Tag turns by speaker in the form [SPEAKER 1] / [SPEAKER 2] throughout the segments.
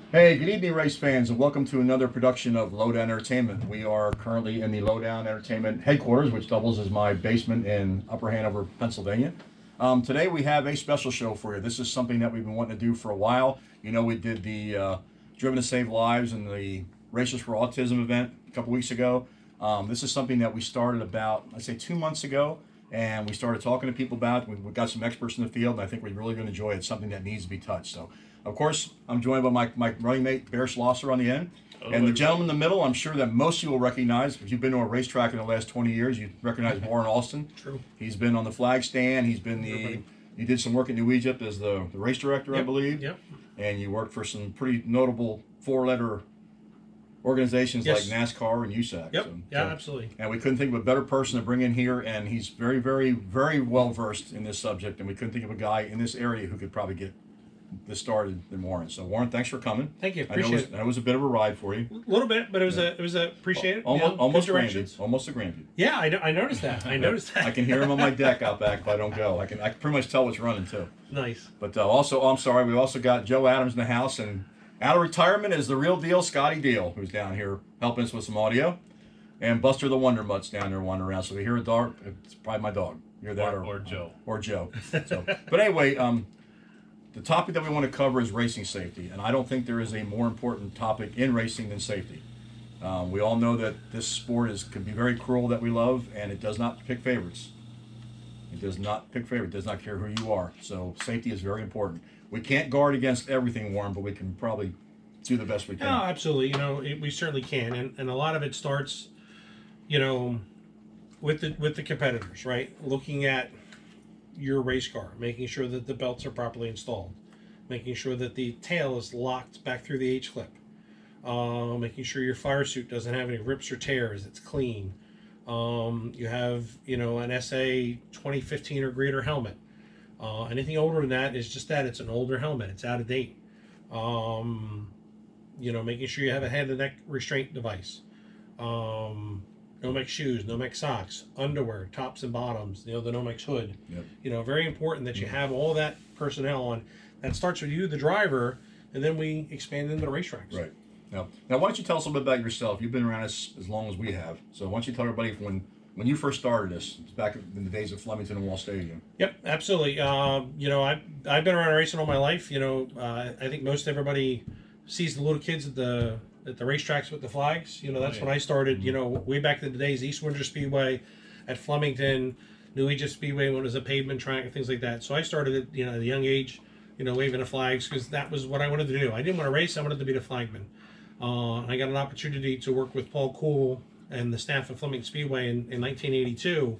[SPEAKER 1] Hey, good evening, race fans, and welcome to another production of Lowdown Entertainment. We are currently in the Lowdown Entertainment headquarters, which doubles as my basement in Upper Hanover, Pennsylvania. Today we have a special show for you. This is something that we've been wanting to do for a while. You know, we did the Driven to Save Lives and the Racers for Autism event a couple weeks ago. This is something that we started about, I'd say, 2 months ago, and we started talking to people about it. We've got some experts in the field, and I think we're really going to enjoy it. It's something that needs to be touched. So, of course, I'm joined by my running mate, Bear Schlosser, on the end. And the gentleman in the middle, I'm sure that most of you will recognize. If you've been to a racetrack in the last 20 years, you recognize Warren Alston.
[SPEAKER 2] True.
[SPEAKER 1] He's been on the flag stand. He's been you did some work in New Egypt as the race director, I believe.
[SPEAKER 2] Yep.
[SPEAKER 1] And you worked for some pretty notable four-letter organizations like NASCAR and USAC.
[SPEAKER 2] Yep. Absolutely.
[SPEAKER 1] And we couldn't think of a better person to bring in here, and he's very, very, very well versed in this subject, and we couldn't think of a guy in this area who could probably get this started than Warren. So Warren, thanks for coming.
[SPEAKER 2] Thank you. Appreciate it.
[SPEAKER 1] I know it was a bit of a ride for you.
[SPEAKER 2] A little bit, but it was appreciated.
[SPEAKER 1] Almost Granby. Almost a Granby.
[SPEAKER 2] Yeah, I noticed that. I noticed that.
[SPEAKER 1] I can hear him on my deck out back if I don't go. I can pretty much tell what's running too.
[SPEAKER 2] Nice.
[SPEAKER 1] But also, I'm sorry, we also got Joe Adams in the house, and out of retirement is the real deal, Scotty Deal, who's down here helping us with some audio, and Buster the Wonder Mutt's down there wandering around. So we hear a dog. It's probably my dog. You're that
[SPEAKER 3] or Joe.
[SPEAKER 1] Or Joe. So, but anyway, the topic that we want to cover is racing safety, and I don't think there is a more important topic in racing than safety. We all know that this sport can be very cruel that we love, and it does not pick favorites. It does not pick favorites. It does not care who you are. So safety is very important. We can't guard against everything, Warren, but we can probably do the best we can.
[SPEAKER 2] No, absolutely. We certainly can, and a lot of it starts, with the competitors, right? Looking at your race car, making sure that the belts are properly installed, making sure that the tail is locked back through the H-clip, making sure your fire suit doesn't have any rips or tears, it's clean. You have, an SA 2015 or greater helmet. Anything older than that is just that, it's an older helmet, it's out of date. Making sure you have a head and neck restraint device. Nomex shoes, Nomex socks, underwear, tops and bottoms, the Nomex hood.
[SPEAKER 1] Yep.
[SPEAKER 2] Very important that you have all that personnel on. That starts with you, the driver, and then we expand into the racetracks.
[SPEAKER 1] Right. Now, why don't you tell us a little bit about yourself? You've been around us as long as we have. So why don't you tell everybody when you first started this, back in the days of Flemington and Wall Stadium?
[SPEAKER 2] Yep, absolutely. I've been around racing all my life. I think most everybody sees the little kids at the racetracks with the flags. That's when I started. Way back in the days, East Windsor Speedway, at Flemington, New Egypt Speedway when it was a pavement track and things like that. So I started at a young age, waving the flags because that was what I wanted to do. I didn't want to race; I wanted to be the flagman. I got an opportunity to work with Paul Cool and the staff of Flemington Speedway in 1982,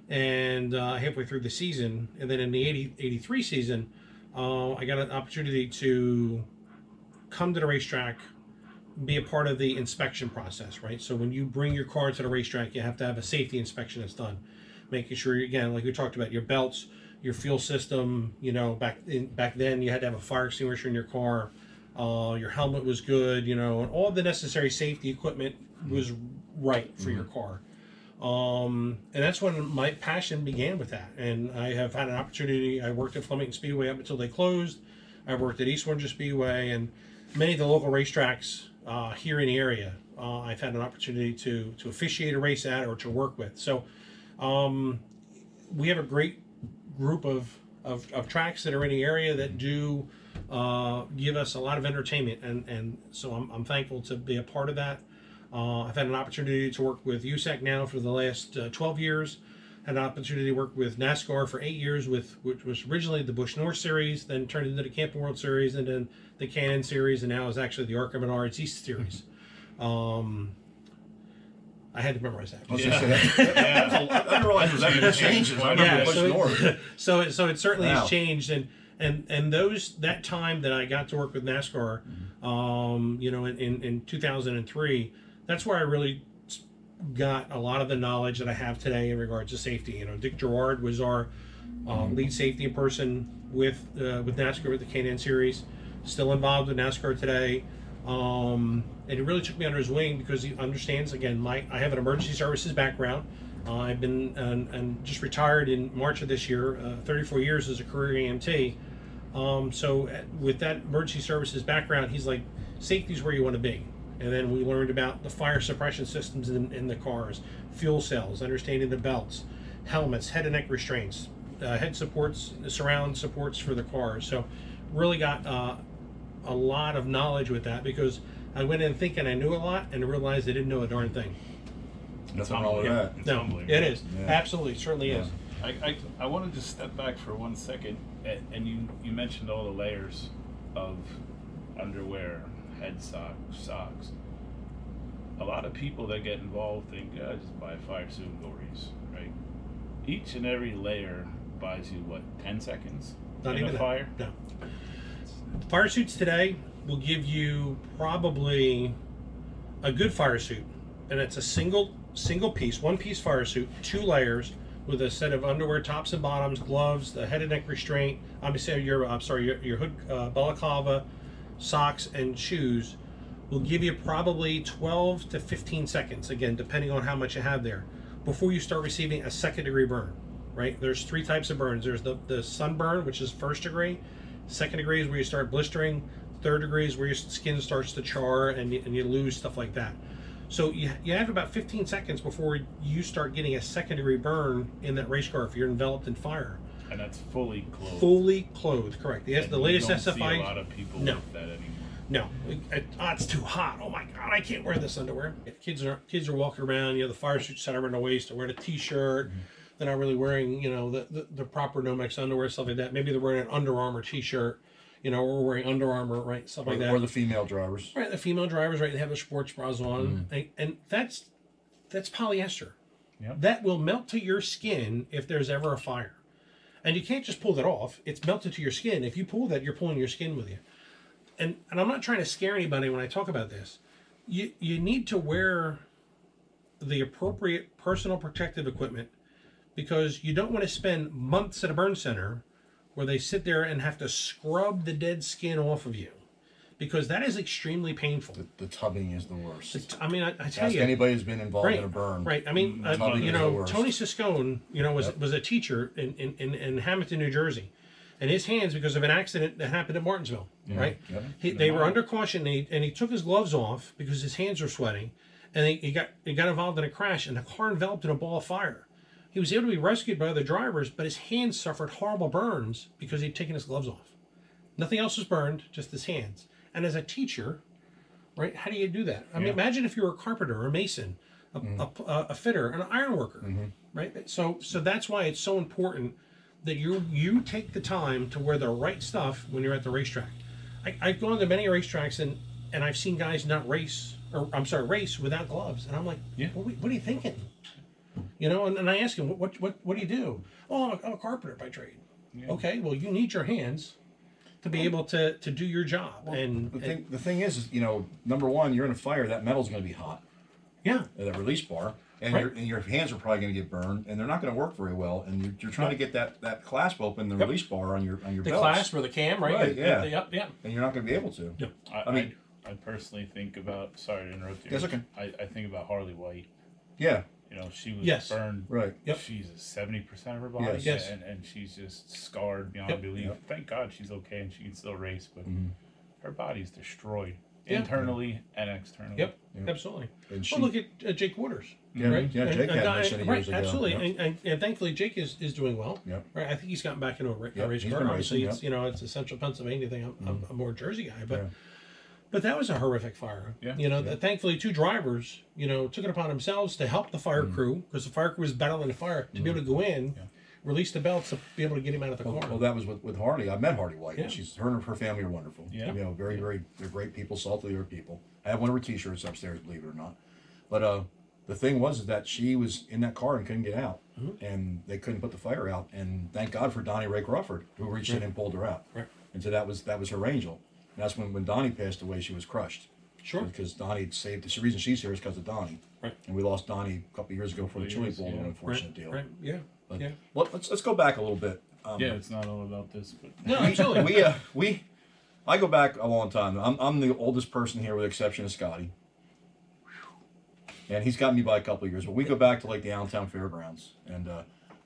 [SPEAKER 2] and halfway through the season, and then in the 83 season, I got an opportunity to come to the racetrack, be a part of the inspection process, right? So when you bring your car to the racetrack, you have to have a safety inspection that's done, making sure, again, like we talked about, your belts, your fuel system. Back then you had to have a fire extinguisher in your car. Your helmet was good, and all the necessary safety equipment was right for your car. And that's when my passion began with that. And I have had an opportunity. I worked at Flemington Speedway up until they closed. I worked at East Windsor Speedway and many of the local racetracks here in the area. I've had an opportunity to officiate a race at or to work with. So we have a great group of tracks that are in the area that do give us a lot of entertainment, and so I'm thankful to be a part of that. I've had an opportunity to work with USAC now for the last 12 years. Had an opportunity to work with NASCAR for 8 years, which was originally the Busch North Series, then turned into the Camping World Series, and then the Can-Am Series, and now is actually the ARCA Menards East Series. I had to memorize that.
[SPEAKER 1] I didn't realize there was that many changes. I remember Busch North.
[SPEAKER 2] So it certainly has changed, and that time that I got to work with NASCAR, in 2003, that's where I really got a lot of the knowledge that I have today in regards to safety. Dick Gerard was our lead safety person with NASCAR with the Can-Am Series, still involved with NASCAR today. And he really took me under his wing because he understands, again, I have an emergency services background. I've been and just retired in March of this year, 34 years as a career EMT. So with that emergency services background, he's like, safety's where you want to be. And then we learned about the fire suppression systems in the cars, fuel cells, understanding the belts, helmets, head and neck restraints, head supports, surround supports for the cars. So really got a lot of knowledge with that, because I went in thinking I knew a lot and realized I didn't know a darn thing.
[SPEAKER 1] Nothing wrong with that.
[SPEAKER 3] It's
[SPEAKER 2] No,
[SPEAKER 3] humbling.
[SPEAKER 2] it is.
[SPEAKER 1] Yeah.
[SPEAKER 2] Absolutely, certainly
[SPEAKER 1] Yeah.
[SPEAKER 2] is.
[SPEAKER 3] I want to just step back for 1 second, and you mentioned all the layers of underwear, head socks. A lot of people that get involved think, yeah, just buy a fire suit and go race, right? Each and every layer buys you, what, 10 seconds
[SPEAKER 2] Not
[SPEAKER 3] in
[SPEAKER 2] even
[SPEAKER 3] a
[SPEAKER 2] that.
[SPEAKER 3] fire?
[SPEAKER 2] No. Fire suits today will give you probably a good fire suit, and it's a single piece, one piece fire suit, 2 layers with a set of underwear, tops and bottoms, gloves, the head and neck restraint. I'm sorry, your hood, balaclava, socks, and shoes will give you probably 12 to 15 seconds, again, depending on how much you have there, before you start receiving a second-degree burn, right? There's 3 types of burns. There's the sunburn, which is 1st degree. 2nd degree is where you start blistering. 3rd degree is where your skin starts to char and you lose stuff like that. So you have about 15 seconds before you start getting a 2nd-degree burn in that race car if you're enveloped in fire.
[SPEAKER 3] And that's fully clothed.
[SPEAKER 2] Fully clothed, correct. The
[SPEAKER 3] And
[SPEAKER 2] latest
[SPEAKER 3] you don't
[SPEAKER 2] SFI.
[SPEAKER 3] see a lot of people
[SPEAKER 2] No.
[SPEAKER 3] with that anymore.
[SPEAKER 2] No, it's too hot. Oh my God, I can't wear this underwear. If kids are walking around, the fire suit set around the waist, they're wearing a t-shirt. They're not really wearing, the proper Nomex underwear, stuff like that. Maybe they're wearing an Under Armour t-shirt, or wearing Under Armour, right, stuff like that.
[SPEAKER 1] Or the female drivers.
[SPEAKER 2] Right, the female drivers, right, they have their sports bras on, and that's polyester.
[SPEAKER 3] Yep.
[SPEAKER 2] That will melt to your skin if there's ever a fire, and you can't just pull that off. It's melted to your skin. If you pull that, you're pulling your skin with you. And I'm not trying to scare anybody when I talk about this. You need to wear the appropriate personal protective equipment, because you don't want to spend months at a burn center where they sit there and have to scrub the dead skin off of you, because that is extremely painful.
[SPEAKER 1] The tubbing is the worst.
[SPEAKER 2] I mean, I tell
[SPEAKER 1] Ask
[SPEAKER 2] you,
[SPEAKER 1] anybody who's been involved
[SPEAKER 2] right,
[SPEAKER 1] in a burn.
[SPEAKER 2] right. I mean,
[SPEAKER 1] Tubbing is the worst.
[SPEAKER 2] Tony Siscone, was a teacher in Hamilton, New Jersey, and his hands, because of an accident that happened at Martinsville, right?
[SPEAKER 1] Yeah.
[SPEAKER 2] They were under caution, and he took his gloves off because his hands were sweating, and he got involved in a crash, and the car enveloped in a ball of fire. He was able to be rescued by other drivers, but his hands suffered horrible burns because he'd taken his gloves off. Nothing else was burned, just his hands. And as a teacher, right, how do you do that? I mean, imagine if you were a carpenter or a mason, a fitter, an iron worker, right? So that's why it's so important that you take the time to wear the right stuff when you're at the racetrack. I've gone to many racetracks and I've seen guys not race without gloves, and I'm like, what are you thinking? And I ask him, what do you do? Oh, I'm a carpenter by trade. Yeah. Okay, well, you need your hands to be able to do your job.
[SPEAKER 1] Well,
[SPEAKER 2] and
[SPEAKER 1] the thing is, number one, you're in a fire. That metal's going to be hot.
[SPEAKER 2] Yeah.
[SPEAKER 1] That release bar, and
[SPEAKER 2] Right.
[SPEAKER 1] your hands are probably going to get burned, and they're not going to work very well. And you're trying to get that clasp open, the release bar on your
[SPEAKER 2] the
[SPEAKER 1] belts.
[SPEAKER 2] clasp or the cam, right?
[SPEAKER 1] Right, yeah.
[SPEAKER 2] Yeah.
[SPEAKER 1] And you're not going to be able to.
[SPEAKER 2] Yep.
[SPEAKER 3] I mean, I personally think about. Sorry to interrupt you.
[SPEAKER 1] That's okay.
[SPEAKER 3] I think about Harley White.
[SPEAKER 1] Yeah.
[SPEAKER 3] She was
[SPEAKER 2] Yes.
[SPEAKER 3] burned.
[SPEAKER 1] Right.
[SPEAKER 2] Yep.
[SPEAKER 3] She's 70% of her body.
[SPEAKER 1] Yes.
[SPEAKER 3] And she's just scarred beyond
[SPEAKER 2] Yep.
[SPEAKER 3] belief.
[SPEAKER 1] Yep.
[SPEAKER 3] Thank God she's okay and she can still race, but her body's destroyed
[SPEAKER 2] Yeah.
[SPEAKER 3] internally and externally.
[SPEAKER 2] Yep.
[SPEAKER 1] Yep.
[SPEAKER 2] Absolutely.
[SPEAKER 1] And she,
[SPEAKER 2] Well, look at Jake Waters.
[SPEAKER 1] yeah,
[SPEAKER 2] Right?
[SPEAKER 1] yeah, Jake had mentioned it
[SPEAKER 2] right,
[SPEAKER 1] years ago.
[SPEAKER 2] absolutely.
[SPEAKER 1] Yep.
[SPEAKER 2] And thankfully, Jake is doing well.
[SPEAKER 1] Yep.
[SPEAKER 2] Right. I think he's gotten back into a
[SPEAKER 1] Yep,
[SPEAKER 2] race
[SPEAKER 1] he's
[SPEAKER 2] car.
[SPEAKER 1] been
[SPEAKER 2] Obviously,
[SPEAKER 1] racing,
[SPEAKER 2] it's a Central Pennsylvania thing. I'm more Jersey guy, but.
[SPEAKER 1] Yeah.
[SPEAKER 2] But that was a horrific fire.
[SPEAKER 3] Yeah.
[SPEAKER 2] Thankfully, 2 drivers, took it upon themselves to help the fire crew, because the fire crew was battling the fire, to be able to go in, release the belts to be able to get him out of the car.
[SPEAKER 1] Well, that was with Harley. I met Harley White.
[SPEAKER 2] Yeah.
[SPEAKER 1] Her and her family are wonderful.
[SPEAKER 3] Yeah.
[SPEAKER 1] Very, very, they're great people, salt of the earth people. I have one of her T-shirts upstairs, believe it or not. But the thing was that she was in that car and couldn't get out, and they couldn't put the fire out. And thank God for Donnie Ray Crawford, who reached in and pulled her out.
[SPEAKER 2] Right.
[SPEAKER 1] And so that was her angel. And that's when Donnie passed away, she was crushed.
[SPEAKER 2] Sure.
[SPEAKER 1] Because Donnie saved. The reason she's here is because of Donnie.
[SPEAKER 2] Right.
[SPEAKER 1] And we lost Donnie a couple of years ago for the chili bowl, an unfortunate deal.
[SPEAKER 2] Right. Yeah.
[SPEAKER 1] But
[SPEAKER 2] Yeah.
[SPEAKER 1] well, let's go back a little bit.
[SPEAKER 3] It's not all about this, but
[SPEAKER 2] No, absolutely.
[SPEAKER 1] I go back a long time. I'm the oldest person here with the exception of Scotty. And he's got me by a couple of years, but we go back to like the Allentown Fairgrounds, and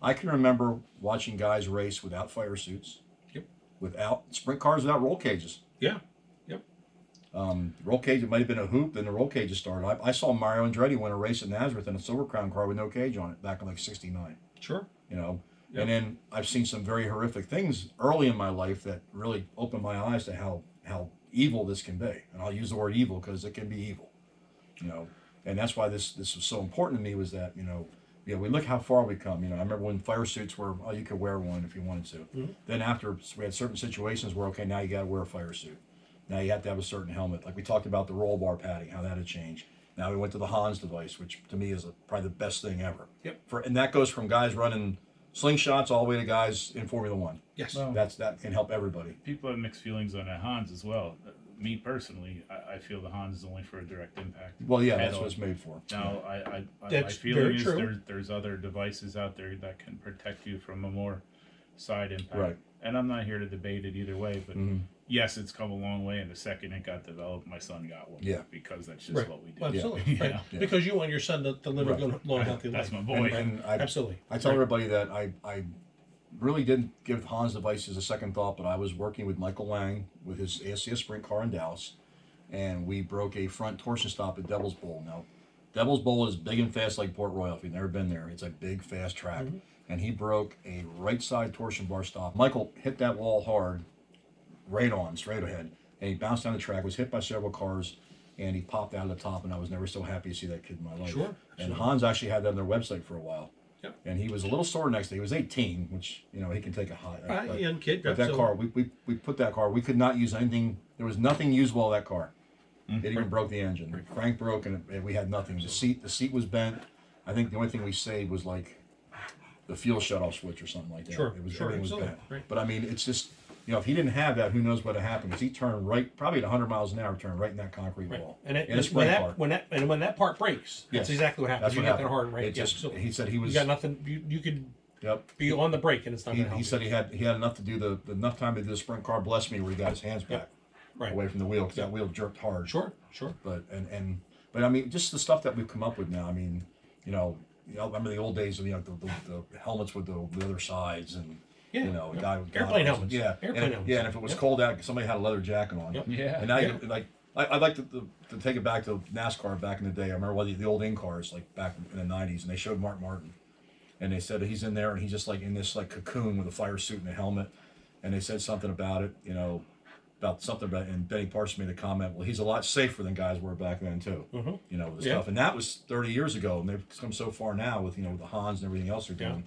[SPEAKER 1] I can remember watching guys race without fire suits.
[SPEAKER 2] Yep.
[SPEAKER 1] without sprint cars without roll cages.
[SPEAKER 2] Yeah. Yep.
[SPEAKER 1] Roll cage, it might have been a hoop, then the roll cages started. I saw Mario Andretti win a race at Nazareth in a Silver Crown car with no cage on it back in like '69.
[SPEAKER 2] Sure.
[SPEAKER 1] You know,
[SPEAKER 2] Yep.
[SPEAKER 1] and then I've seen some very horrific things early in my life that really opened my eyes to how evil this can be. And I'll use the word evil because it can be evil. You know, and that's why this was so important to me was that, we look how far we come. I remember when fire suits were, you could wear one if you wanted to.
[SPEAKER 2] Mm-hmm.
[SPEAKER 1] Then after we had certain situations where, okay, now you got to wear a fire suit. Now you have to have a certain helmet. Like we talked about the roll bar padding, how that had changed. Now we went to the Hans device, which to me is probably the best thing ever.
[SPEAKER 2] Yep.
[SPEAKER 1] And that goes from guys running slingshots all the way to guys in Formula One.
[SPEAKER 2] Yes.
[SPEAKER 3] Well,
[SPEAKER 1] That can help everybody.
[SPEAKER 3] People have mixed feelings on that Hans as well. Me personally, I feel the Hans is only for a direct impact.
[SPEAKER 1] Well, yeah,
[SPEAKER 3] Head
[SPEAKER 1] that's
[SPEAKER 3] on.
[SPEAKER 1] what it's made for.
[SPEAKER 3] Now, my
[SPEAKER 2] That's
[SPEAKER 3] feeling
[SPEAKER 2] very
[SPEAKER 3] is
[SPEAKER 2] true.
[SPEAKER 3] there's other devices out there that can protect you from a more side impact.
[SPEAKER 1] Right.
[SPEAKER 3] And I'm not here to debate it either way, but
[SPEAKER 1] Mhm.
[SPEAKER 3] yes, it's come a long way. And the second it got developed, my son got one.
[SPEAKER 1] Yeah.
[SPEAKER 3] Because that's just
[SPEAKER 2] Right.
[SPEAKER 3] what we do.
[SPEAKER 2] Well, absolutely.
[SPEAKER 3] Yeah.
[SPEAKER 2] Right.
[SPEAKER 3] Yeah.
[SPEAKER 2] Because you want your son to live
[SPEAKER 1] Right.
[SPEAKER 2] a good, long, healthy
[SPEAKER 3] That's
[SPEAKER 2] life.
[SPEAKER 3] my boy.
[SPEAKER 1] And
[SPEAKER 2] Absolutely.
[SPEAKER 1] I tell
[SPEAKER 2] Right.
[SPEAKER 1] everybody that I really didn't give Hans devices a second thought, but I was working with Michael Lang with his ASCS sprint car in Dallas, and we broke a front torsion stop at Devil's Bowl. Now, Devil's Bowl is big and fast like Port Royal. If you've never been there, it's a big, fast track.
[SPEAKER 2] Mm-hmm.
[SPEAKER 1] And he broke a right side torsion bar stop. Michael hit that wall hard, right on, straight ahead, and he bounced down the track, was hit by several cars, and he popped out of the top, and I was never so happy to see that kid in my life.
[SPEAKER 2] Sure,
[SPEAKER 1] And
[SPEAKER 2] sure.
[SPEAKER 1] Hans actually had that on their website for a while.
[SPEAKER 2] Yep.
[SPEAKER 1] And he was a little sore next day. He was 18, which, he can take a high.
[SPEAKER 2] Young kid.
[SPEAKER 1] But that car, we put that car, we could not use anything. There was nothing usable on that car. It even broke the engine. The crank broke, and we had nothing. The seat was bent. I think the only thing we saved was like the fuel shut-off switch or something like that.
[SPEAKER 2] Sure,
[SPEAKER 1] It was,
[SPEAKER 2] sure,
[SPEAKER 1] everything was
[SPEAKER 2] absolutely,
[SPEAKER 1] bent.
[SPEAKER 2] right.
[SPEAKER 1] But I mean, it's just, if he didn't have that, who knows what would have happened? Because he turned right, probably at 100 miles an hour, turned right in that concrete wall.
[SPEAKER 2] And
[SPEAKER 1] in a sprint car.
[SPEAKER 2] when that part breaks,
[SPEAKER 1] Yes.
[SPEAKER 2] that's exactly what happens.
[SPEAKER 1] That's
[SPEAKER 2] You
[SPEAKER 1] what
[SPEAKER 2] get
[SPEAKER 1] happened.
[SPEAKER 2] that hard, right?
[SPEAKER 1] It
[SPEAKER 2] Yeah,
[SPEAKER 1] just,
[SPEAKER 2] absolutely.
[SPEAKER 1] he said he was.
[SPEAKER 2] You got nothing. You could
[SPEAKER 1] Yep.
[SPEAKER 2] be on the brake, and it's not going to help.
[SPEAKER 1] He said he had enough to do enough time to do the sprint car. Bless me, where he got his hands back
[SPEAKER 2] right.
[SPEAKER 1] away from the wheel because that wheel jerked hard.
[SPEAKER 2] Sure.
[SPEAKER 1] But but I mean, just the stuff that we've come up with now. I mean, I remember the old days of the helmets with the other sides and
[SPEAKER 2] Yeah.
[SPEAKER 1] a guy with
[SPEAKER 2] Airplane
[SPEAKER 1] goggles.
[SPEAKER 2] helmets.
[SPEAKER 1] Yeah,
[SPEAKER 2] Airplane
[SPEAKER 1] and,
[SPEAKER 2] helmets.
[SPEAKER 1] yeah, and if it was
[SPEAKER 2] Yep.
[SPEAKER 1] cold out, somebody had a leather jacket on.
[SPEAKER 2] Yep.
[SPEAKER 3] Yeah.
[SPEAKER 1] And now
[SPEAKER 2] Yeah.
[SPEAKER 1] I'd like to take it back to NASCAR back in the day. I remember the old in cars like back in the '90s, and they showed Mark Martin, and they said he's in there and he's just like in this like cocoon with a fire suit and a helmet, and they said something about it, and Benny Parsons made a comment. Well, he's a lot safer than guys were back then too.
[SPEAKER 2] Mm-hmm.
[SPEAKER 1] The
[SPEAKER 2] Yeah.
[SPEAKER 1] stuff, and that was 30 years ago, and they've come so far now with the Hans and everything else they're doing.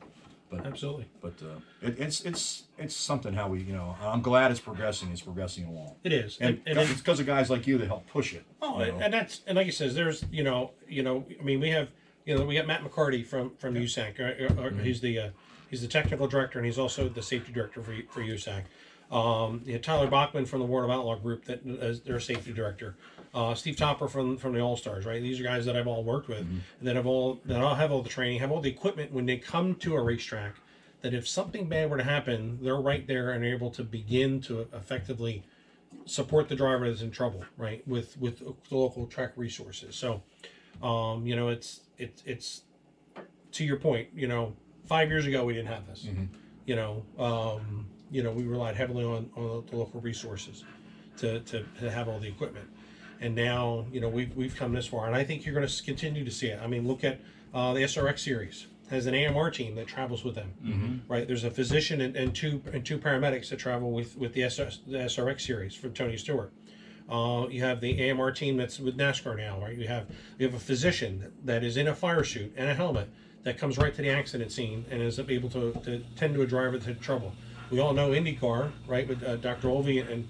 [SPEAKER 1] But
[SPEAKER 2] Absolutely.
[SPEAKER 1] it's something how we I'm glad it's progressing. It's progressing along.
[SPEAKER 2] It is.
[SPEAKER 1] And it's because of guys like you that help push it.
[SPEAKER 2] Oh,
[SPEAKER 1] you know.
[SPEAKER 2] and like you says, there's I mean, we have we got Matt McCarty from USAC. He's the technical director, and he's also the safety director for USAC. Tyler Bachman from the World of Outlaw Group, that as their safety director. Steve Topper from the All Stars, right? These are guys that I've all worked with, and that all have all the training, have all the equipment when they come to a racetrack. That if something bad were to happen, they're right there and able to begin to effectively support the driver that's in trouble, right? With the local track resources. So, it's to your point. 5 years ago we didn't have this. We relied heavily on the local resources to have all the equipment. And now, we've come this far, and I think you're going to continue to see it. I mean, look at the SRX series has an AMR team that travels with them, right? There's a physician and two paramedics that travel with the SRX series from Tony Stewart. You have the AMR team that's with NASCAR now, right? You have a physician that is in a fire suit and a helmet that comes right to the accident scene and is able to tend to a driver that's in trouble. We all know IndyCar, right, with Dr. Olvey and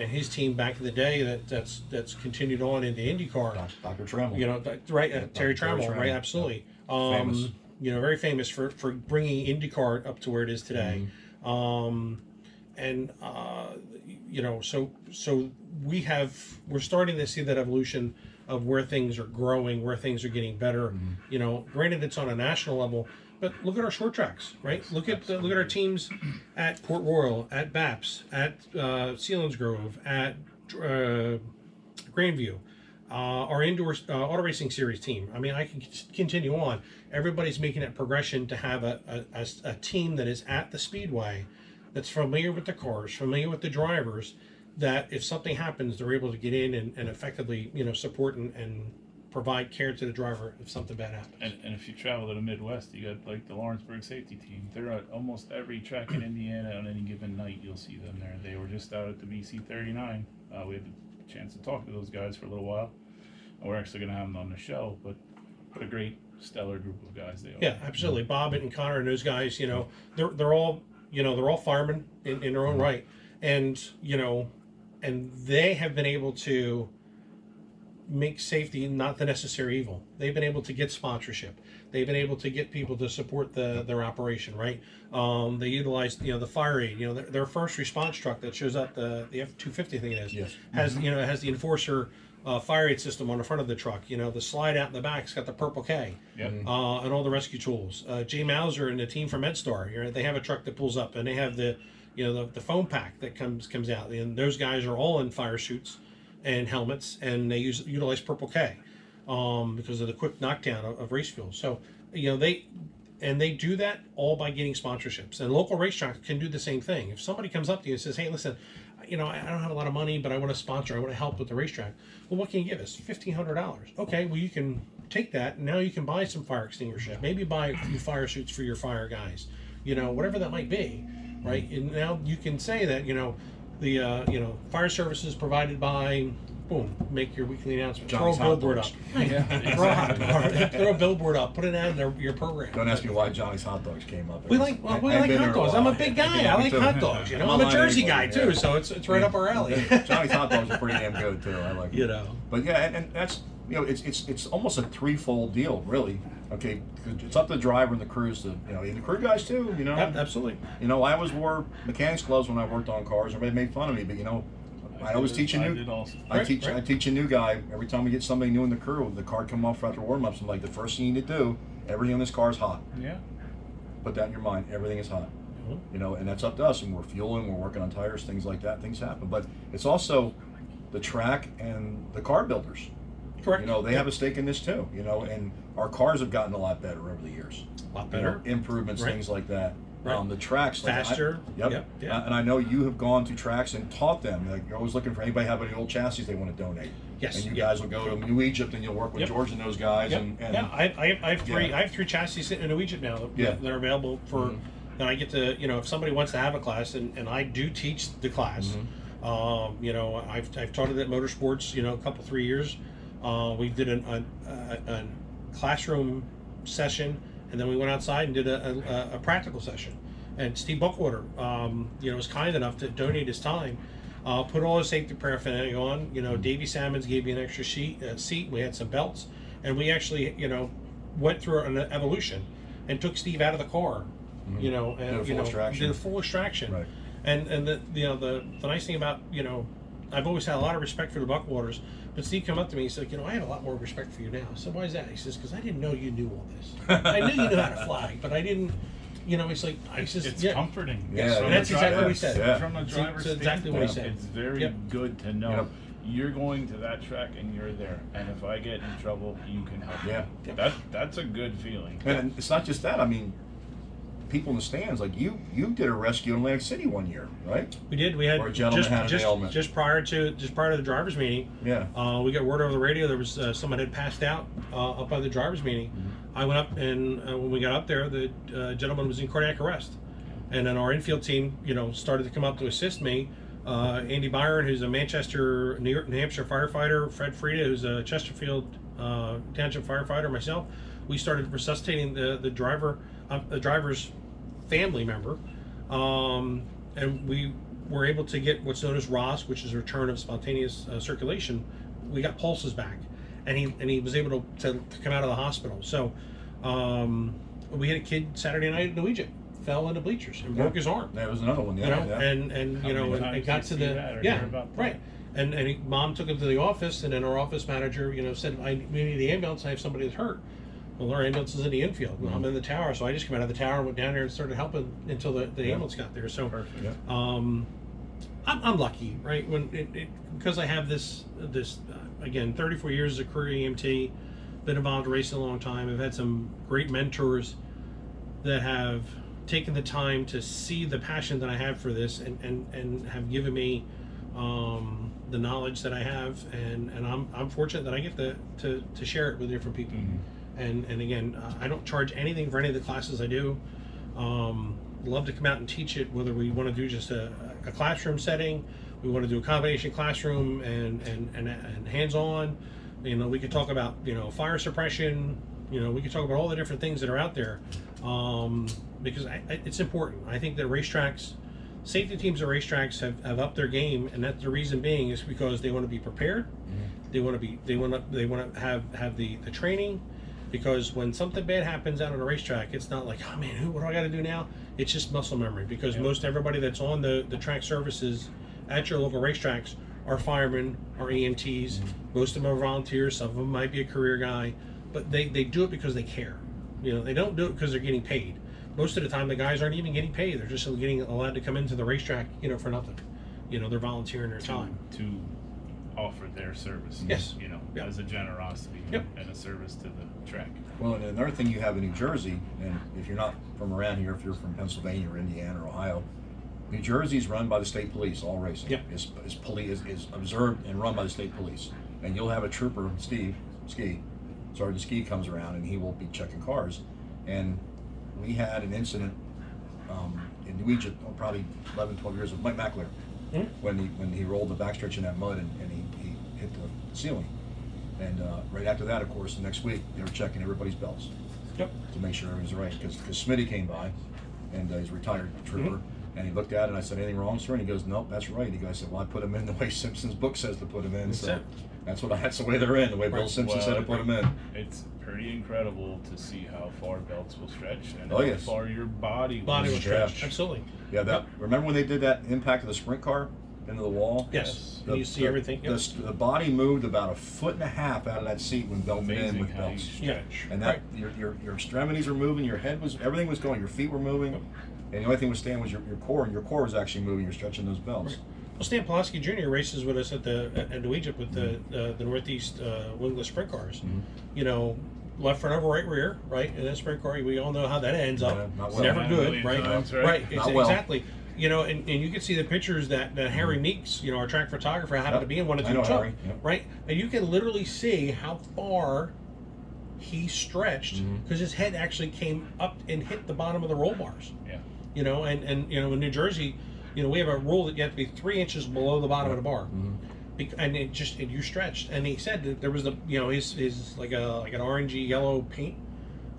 [SPEAKER 2] his team back in the day. That's continued on into IndyCar.
[SPEAKER 1] Dr. Trammell.
[SPEAKER 2] Right, Terry
[SPEAKER 1] Terry
[SPEAKER 2] Trammell,
[SPEAKER 1] Trammell.
[SPEAKER 2] right, absolutely.
[SPEAKER 1] Famous.
[SPEAKER 2] Very famous for bringing IndyCar up to where it is today. So we're starting to see that evolution of where things are growing, where things are getting better. Granted, it's on a national level. But look at our short tracks, right? Look at our teams at Port Royal, at BAPS, at Selinsgrove, at Grandview, our indoor auto racing series team. I mean, I can continue on. Everybody's making that progression to have a team that is at the speedway that's familiar with the cars, familiar with the drivers, that if something happens, they're able to get in and effectively, support and provide care to the driver if something bad happens.
[SPEAKER 3] And if you travel to the Midwest, you got like the Lawrenceburg safety team. They're at almost every track in Indiana on any given night. You'll see them there. They were just out at the BC 39. We had the chance to talk to those guys for a little while. And we're actually going to have them on the show. But what a great, stellar group of guys they are.
[SPEAKER 2] Yeah, absolutely. Bob and Connor and those guys, they're all firemen in their own right, and and they have been able to make safety not the necessary evil. They've been able to get sponsorship. They've been able to get people to support their operation, right? They utilize the fire aid. Their first response truck that shows up, the F-250 I think it is,
[SPEAKER 1] Yes.
[SPEAKER 2] has has the Enforcer fire aid system on the front of the truck. The slide out in the back's got the purple K,
[SPEAKER 3] Yep.
[SPEAKER 2] and all the rescue tools. Jay Mauser and the team from MedStar, they have a truck that pulls up, and they have the the foam pack that comes out, and those guys are all in fire suits and helmets, and they utilize purple K because of the quick knockdown of race fuel. So they do that all by getting sponsorships, and local racetracks can do the same thing. If somebody comes up to you and says, "Hey, listen, I don't have a lot of money, but I want to sponsor, I want to help with the racetrack." Well, what can you give us? $1,500. Okay, well, you can take that, and now you can buy some fire extinguishers, maybe buy a few fire suits for your fire guys, whatever that might be, right? And now you can say that, the fire services provided by, boom, make your weekly announcement.
[SPEAKER 1] Johnny's
[SPEAKER 2] Throw a
[SPEAKER 1] Hot
[SPEAKER 2] billboard up.
[SPEAKER 1] Dogs.
[SPEAKER 2] Right. Throw a billboard up. Put it out in your program.
[SPEAKER 1] Don't ask me why Johnny's Hot Dogs came up.
[SPEAKER 2] We like hot dogs. I'm a big guy. I like hot dogs. I'm a Jersey guy too, so it's right up our alley.
[SPEAKER 1] Johnny's Hot Dogs are pretty damn good too. I like it. But yeah, and that's it's almost a threefold deal, really. Okay, it's up to the driver and the crews to and the crew guys too.
[SPEAKER 2] Absolutely.
[SPEAKER 1] I always wore mechanics gloves when I worked on cars. Everybody made fun of me, but I always teach a new. I teach a new guy every time we get somebody new in the crew. The car come off after warm ups. I'm like, the first thing you need to do, everything on this car is hot.
[SPEAKER 3] Yeah.
[SPEAKER 1] Put that in your mind. Everything is hot. And that's up to us. And we're fueling. We're working on tires, things like that. Things happen, but it's also the track and the car builders.
[SPEAKER 2] Correct.
[SPEAKER 1] They have a stake in this too. And our cars have gotten a lot better over the years.
[SPEAKER 2] A lot better.
[SPEAKER 1] Improvements,
[SPEAKER 2] Right.
[SPEAKER 1] things like that.
[SPEAKER 2] Right.
[SPEAKER 1] The tracks,
[SPEAKER 2] Faster.
[SPEAKER 1] Yep. And I know you have gone to tracks and taught them. Like, you're always looking for anybody have any old chassis they want to donate.
[SPEAKER 2] Yes.
[SPEAKER 1] And you guys will go to New Egypt and you'll work with George and those guys.
[SPEAKER 2] Yep.
[SPEAKER 1] And
[SPEAKER 2] yeah, I have three.
[SPEAKER 1] Yeah.
[SPEAKER 2] I have 3 chassis sitting in New Egypt now that are available for. And I get to if somebody wants to have a class, and I do teach the class. I've taught it at Motorsports. A couple 3 years. We did a classroom session, and then we went outside and did a practical session. And Steve Buckwater, was kind enough to donate his time, put all his safety paraphernalia on. Davey Salmons gave me an extra seat. We had some belts, and we actually, went through an evolution and took Steve out of the car. And
[SPEAKER 1] did a full extraction.
[SPEAKER 2] Right.
[SPEAKER 1] Right.
[SPEAKER 2] And the nice thing about I've always had a lot of respect for the Buckwaters, but Steve come up to me and said, I have a lot more respect for you now. So why is that? He says, because I didn't know you knew all this. I knew you knew how to fly, but I didn't. He's like,
[SPEAKER 3] It's comforting.
[SPEAKER 1] Yeah,
[SPEAKER 2] and that's exactly what he said.
[SPEAKER 1] Yeah.
[SPEAKER 3] From a driver's
[SPEAKER 2] That's exactly what he said.
[SPEAKER 3] it's very good to know you're going to that track and you're there. And if I get in trouble, you can help me.
[SPEAKER 1] Yeah.
[SPEAKER 3] That's a good feeling.
[SPEAKER 1] And it's not just that. I mean, people in the stands, like you did a rescue in Atlantic City one year, right?
[SPEAKER 2] We did. We had
[SPEAKER 1] Or a gentleman had an ailment.
[SPEAKER 2] just prior to the drivers meeting.
[SPEAKER 1] Yeah.
[SPEAKER 2] We got word over the radio there was someone had passed out up by the drivers meeting. I went up, and when we got up there, the gentleman was in cardiac arrest, and then our infield team, started to come up to assist me. Andy Byron, who's a Manchester, New Hampshire firefighter, Fred Frieda, who's a Chesterfield Township firefighter, myself. We started resuscitating the driver's family member, and we were able to get what's known as ROS, which is return of spontaneous circulation. We got pulses back, and he was able to come out of the hospital. So we had a kid Saturday night in New Egypt, fell into bleachers and broke his arm.
[SPEAKER 1] There was another one.
[SPEAKER 2] And got to the right. And mom took him to the office, and then our office manager, said, we need the ambulance. I have somebody that's hurt. Well, our ambulance is in the infield. I'm in the tower, so I just came out of the tower and went down there and started helping until the ambulance got there. So, I'm lucky, right? Because I have this again, 34 years as a career EMT, been involved in racing a long time. I've had some great mentors that have taken the time to see the passion that I have for this, and have given me the knowledge that I have, and I'm fortunate that I get to share it with different people. And again, I don't charge anything for any of the classes I do. Love to come out and teach it, whether we want to do just a classroom setting, we want to do a combination classroom and hands-on. You know, we could talk about, you know, fire suppression. You know, we could talk about all the different things that are out there, because it's important. I think that racetracks, safety teams at racetracks have upped their game, and that's the reason being is because they want to be prepared. They want to have the training, because when something bad happens out on a racetrack, it's not like, oh man, what do I got to do now? It's just muscle memory, because most everybody that's on the track services at your local racetracks are firemen, are EMTs. Most of them are volunteers. Some of them might be a career guy, but they do it because they care. You know, they don't do it because they're getting paid. Most of the time, the guys aren't even getting paid. They're just getting allowed to come into the racetrack, you know, for nothing. You know, they're volunteering their time
[SPEAKER 3] to offer their service.
[SPEAKER 2] Yes.
[SPEAKER 3] You know, as a generosity and a service to the track.
[SPEAKER 1] Well, and another thing you have in New Jersey, and if you're not from around here, if you're from Pennsylvania or Indiana or Ohio, New Jersey's run by the state police, all racing. Is observed and run by the state police. And you'll have a trooper, Sergeant Ski comes around, and he will be checking cars. And we had an incident in New Egypt, probably 11, 12 years ago, Mike McAleer, when he rolled the backstretch in that mud, and he hit the ceiling. And right after that, of course, the next week, they were checking everybody's belts to make sure everything's right. Because Smitty came by, and he's a retired trooper, and he looked at it, and I said, anything wrong, sir? And he goes, nope, that's right. He goes, well, I put him in the way Simpson's book says to put him in. So that's the way they're in, the way Bill Simpson said to put them in.
[SPEAKER 3] It's pretty incredible to see how far belts will stretch and
[SPEAKER 1] how
[SPEAKER 3] far your body will
[SPEAKER 2] stretch. Absolutely.
[SPEAKER 1] Yeah, remember when they did that impact of the sprint car into the wall?
[SPEAKER 2] Yes. And you see everything.
[SPEAKER 1] The body moved about 1.5 feet out of that seat when belted in with belts. And that your extremities were moving, your head was, everything was going, your feet were moving, and the only thing was staying was your core, and your core was actually moving. You're stretching those belts.
[SPEAKER 2] Well, Stan Pulaski Jr. races with us at New Egypt with the Northeast wingless sprint cars. You know, left front over right rear, right? In that sprint car, we all know how that ends up.
[SPEAKER 1] Not well.
[SPEAKER 2] Never good, right?
[SPEAKER 3] Times,
[SPEAKER 2] right.
[SPEAKER 1] Well.
[SPEAKER 2] Exactly. You know, and you can see the pictures that Harry Meeks, you know, our track photographer, happened to be in one of the two, right? And you can literally see how far he stretched, because his head actually came up and hit the bottom of the roll bars. You know, and you know, in New Jersey, you know, we have a rule that you have to be 3 inches below the bottom of the bar, and you stretched. And he said that there was his like an orangey yellow paint,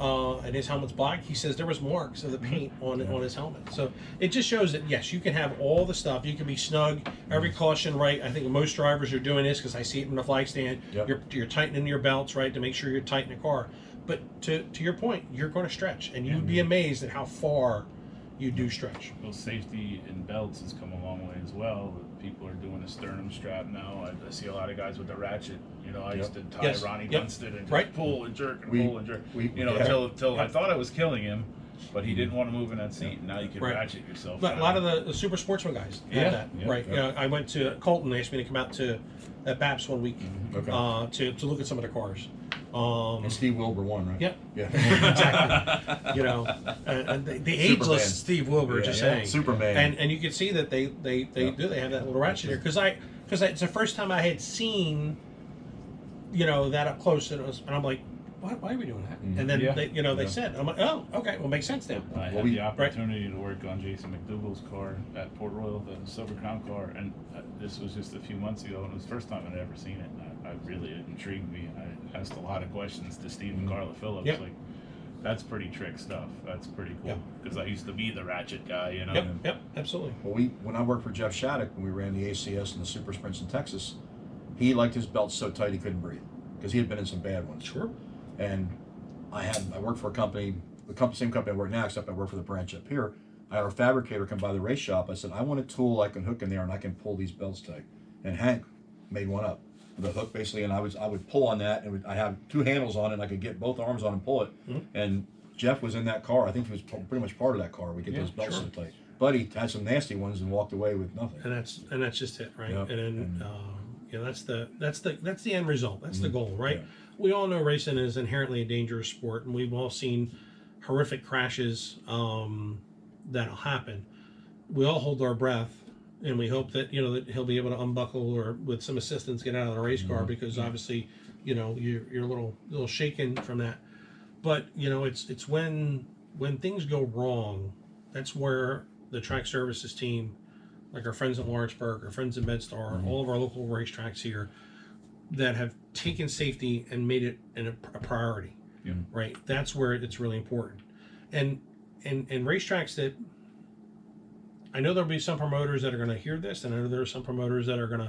[SPEAKER 2] and his helmet's black. He says there was marks of the paint on his helmet. So it just shows that yes, you can have all the stuff. You can be snug, every caution, right? I think most drivers are doing this because I see it from the flag stand. You're tightening your belts, right, to make sure you're tight in the car. But to your point, you're going to stretch, and you'd be amazed at how far you do stretch.
[SPEAKER 3] Well, safety in belts has come a long way as well. People are doing a sternum strap now. I see a lot of guys with the ratchet. You know, I used to tie Ronnie Dunston and just pull and jerk and pull and jerk. Until I thought I was killing him, but he didn't want to move in that seat. And now you can ratchet yourself.
[SPEAKER 2] But a lot of the super sportsman guys have that, right? You know, I went to Colton. They asked me to come out to at BAPS one week to look at some of the cars.
[SPEAKER 1] And Steve Wilbur won, right?
[SPEAKER 2] Yep. Yeah. Exactly. You know, and the ageless
[SPEAKER 1] Superman.
[SPEAKER 2] Steve Wilbur, just saying.
[SPEAKER 1] Superman.
[SPEAKER 2] And you can see that they have that little ratchet here, because it's the first time I had seen, you know, that up close, and I'm like, why are we doing that? And then they said, I'm like, oh, okay, well, makes sense now.
[SPEAKER 3] I had the opportunity to work on Jason McDougall's car at Port Royal, the Silver Crown car, and this was just a few months ago, and it was the first time I'd ever seen it. I really intrigued me. I asked a lot of questions to Steve and Carla Phillips, like, that's pretty trick stuff. That's pretty cool, because I used to be the ratchet guy, you know.
[SPEAKER 2] Yep, absolutely.
[SPEAKER 1] Well, when I worked for Jeff Shattuck, when we ran the ACS and the Super Sprints in Texas, he liked his belt so tight he couldn't breathe, because he had been in some bad ones.
[SPEAKER 2] Sure.
[SPEAKER 1] And I worked for a company, same company I work now, except I work for the branch up here. I had our fabricator come by the race shop. I said, I want a tool I can hook in there and I can pull these belts tight. And Hank made one up with a hook basically, and I would pull on that, and I have 2 handles on it, and I could get both arms on and pull it. And Jeff was in that car. I think he was pretty much part of that car. We get those belts so tight. But he had some nasty ones and walked away with nothing.
[SPEAKER 2] And that's just it, right? Yep. And then you know, that's the end result. That's the goal, right? We all know racing is inherently a dangerous sport, and we've all seen horrific crashes. that'll happen. We all hold our breath, and we hope that that he'll be able to unbuckle or with some assistance get out of the race car, because obviously you're a little shaken from that. But it's when things go wrong, that's where the track services team, like our friends at Lawrenceburg, our friends at MedStar, all of our local racetracks here, that have taken safety and made it a priority.
[SPEAKER 3] Yeah.
[SPEAKER 2] Right. That's where it's really important. And racetracks that, I know there'll be some promoters that are going to hear this, and I know there are some promoters that are going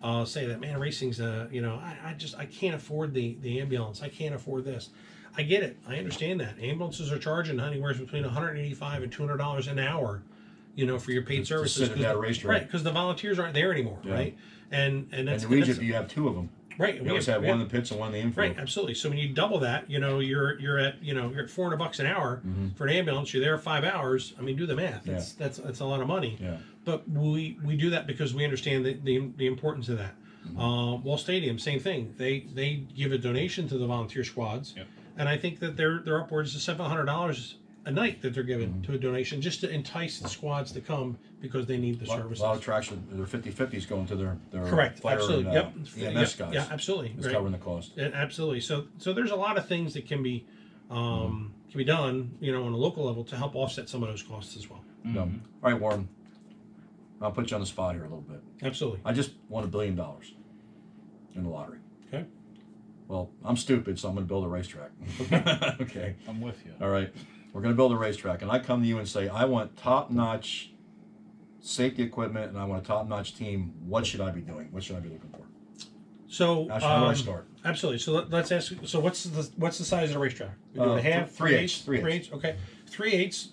[SPEAKER 2] to say that, man, racing's I can't afford the ambulance. I can't afford this. I get it. I understand that. Ambulances are charging anywhere between $185 and $200 an hour, for your paid services.
[SPEAKER 1] To sit at that racetrack.
[SPEAKER 2] Right, because the volunteers aren't there anymore, right? And that's,
[SPEAKER 1] in Egypt, you have two of them.
[SPEAKER 2] Right.
[SPEAKER 1] You always have one in the pits and one in the infield.
[SPEAKER 2] Right, absolutely. So when you double that, you're at $400 an hour for an ambulance. You're there 5 hours. I mean, do the math. That's a lot of money.
[SPEAKER 1] Yeah.
[SPEAKER 2] But we do that because we understand the importance of that. Wall Stadium, same thing. They give a donation to the volunteer squads, and I think that they're upwards of $700 a night that they're given to a donation, just to entice the squads to come because they need the services.
[SPEAKER 1] A lot of tracks, their 50/50s going to their
[SPEAKER 2] correct,
[SPEAKER 1] fire
[SPEAKER 2] absolutely,
[SPEAKER 1] and, EMS guys.
[SPEAKER 2] Yeah, absolutely,
[SPEAKER 1] It's covering the cost.
[SPEAKER 2] Absolutely. So there's a lot of things that can be done, on a local level to help offset some of those costs as well.
[SPEAKER 1] All right, Warren. I'll put you on the spot here a little bit.
[SPEAKER 2] Absolutely.
[SPEAKER 1] I just won $1 billion in the lottery.
[SPEAKER 2] Okay.
[SPEAKER 1] Well, I'm stupid, so I'm going to build a racetrack. Okay.
[SPEAKER 3] I'm with you.
[SPEAKER 1] All right. We're going to build a racetrack, and I come to you and say, I want top-notch safety equipment, and I want a top-notch team. What should I be doing? What should I be looking for?
[SPEAKER 2] So
[SPEAKER 1] Actually, how do I start?
[SPEAKER 2] Absolutely. So let's ask. So what's the size of the racetrack? We're doing a half,
[SPEAKER 1] 3/8.
[SPEAKER 2] 3/8. Okay, 3/8.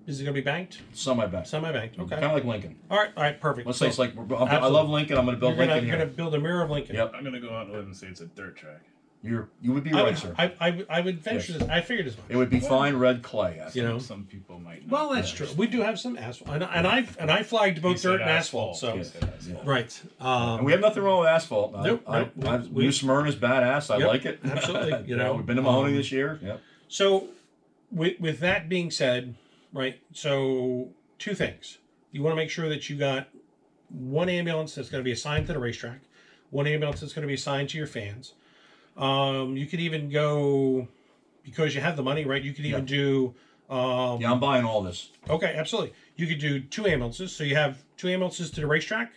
[SPEAKER 2] Is it going to be banked?
[SPEAKER 1] Semi-banked.
[SPEAKER 2] Semi-banked. Okay.
[SPEAKER 1] Kind of like Lincoln.
[SPEAKER 2] All right. Perfect.
[SPEAKER 1] Let's say it's like, I love Lincoln. I'm going to build Lincoln
[SPEAKER 2] You're
[SPEAKER 1] here.
[SPEAKER 2] going to build a mirror of Lincoln.
[SPEAKER 1] Yep.
[SPEAKER 3] I'm gonna go out on a limb and say it's a dirt track.
[SPEAKER 1] You would be right, sir.
[SPEAKER 2] I would venture this. I figured as much.
[SPEAKER 1] It would be fine red clay.
[SPEAKER 3] Some people might not.
[SPEAKER 2] Well, that's true. We do have some asphalt, and I flagged both dirt and asphalt. So right.
[SPEAKER 1] And we have nothing wrong with asphalt.
[SPEAKER 2] Nope.
[SPEAKER 1] New Smyrna is badass. I like it.
[SPEAKER 2] Absolutely.
[SPEAKER 1] We've been to Mahoney this year. Yep.
[SPEAKER 2] So, with that being said, right. So two things: you want to make sure that you got one ambulance that's going to be assigned to the racetrack, one ambulance that's going to be assigned to your fans. You could even go, because you have the money, right? You could even do.
[SPEAKER 1] I'm buying all this.
[SPEAKER 2] Okay, absolutely. You could do 2 ambulances. So you have 2 ambulances to the racetrack.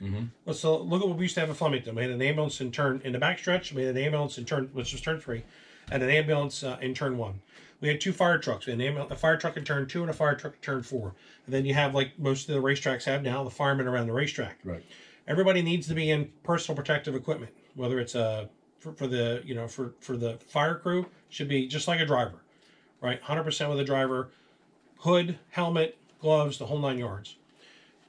[SPEAKER 2] Let's look at what we used to have at Flemington. We had an ambulance in the backstretch. We had an ambulance in turn, which was turn 3, and an ambulance in turn 1. We had 2 fire trucks. We had a fire truck in turn 2 and a fire truck in turn 4. And then you have, like most of the racetracks have now, the firemen around the racetrack.
[SPEAKER 1] Right.
[SPEAKER 2] Everybody needs to be in personal protective equipment, whether it's for the fire crew, should be just like a driver, right? 100% with a driver, hood, helmet, gloves, the whole 9 yards.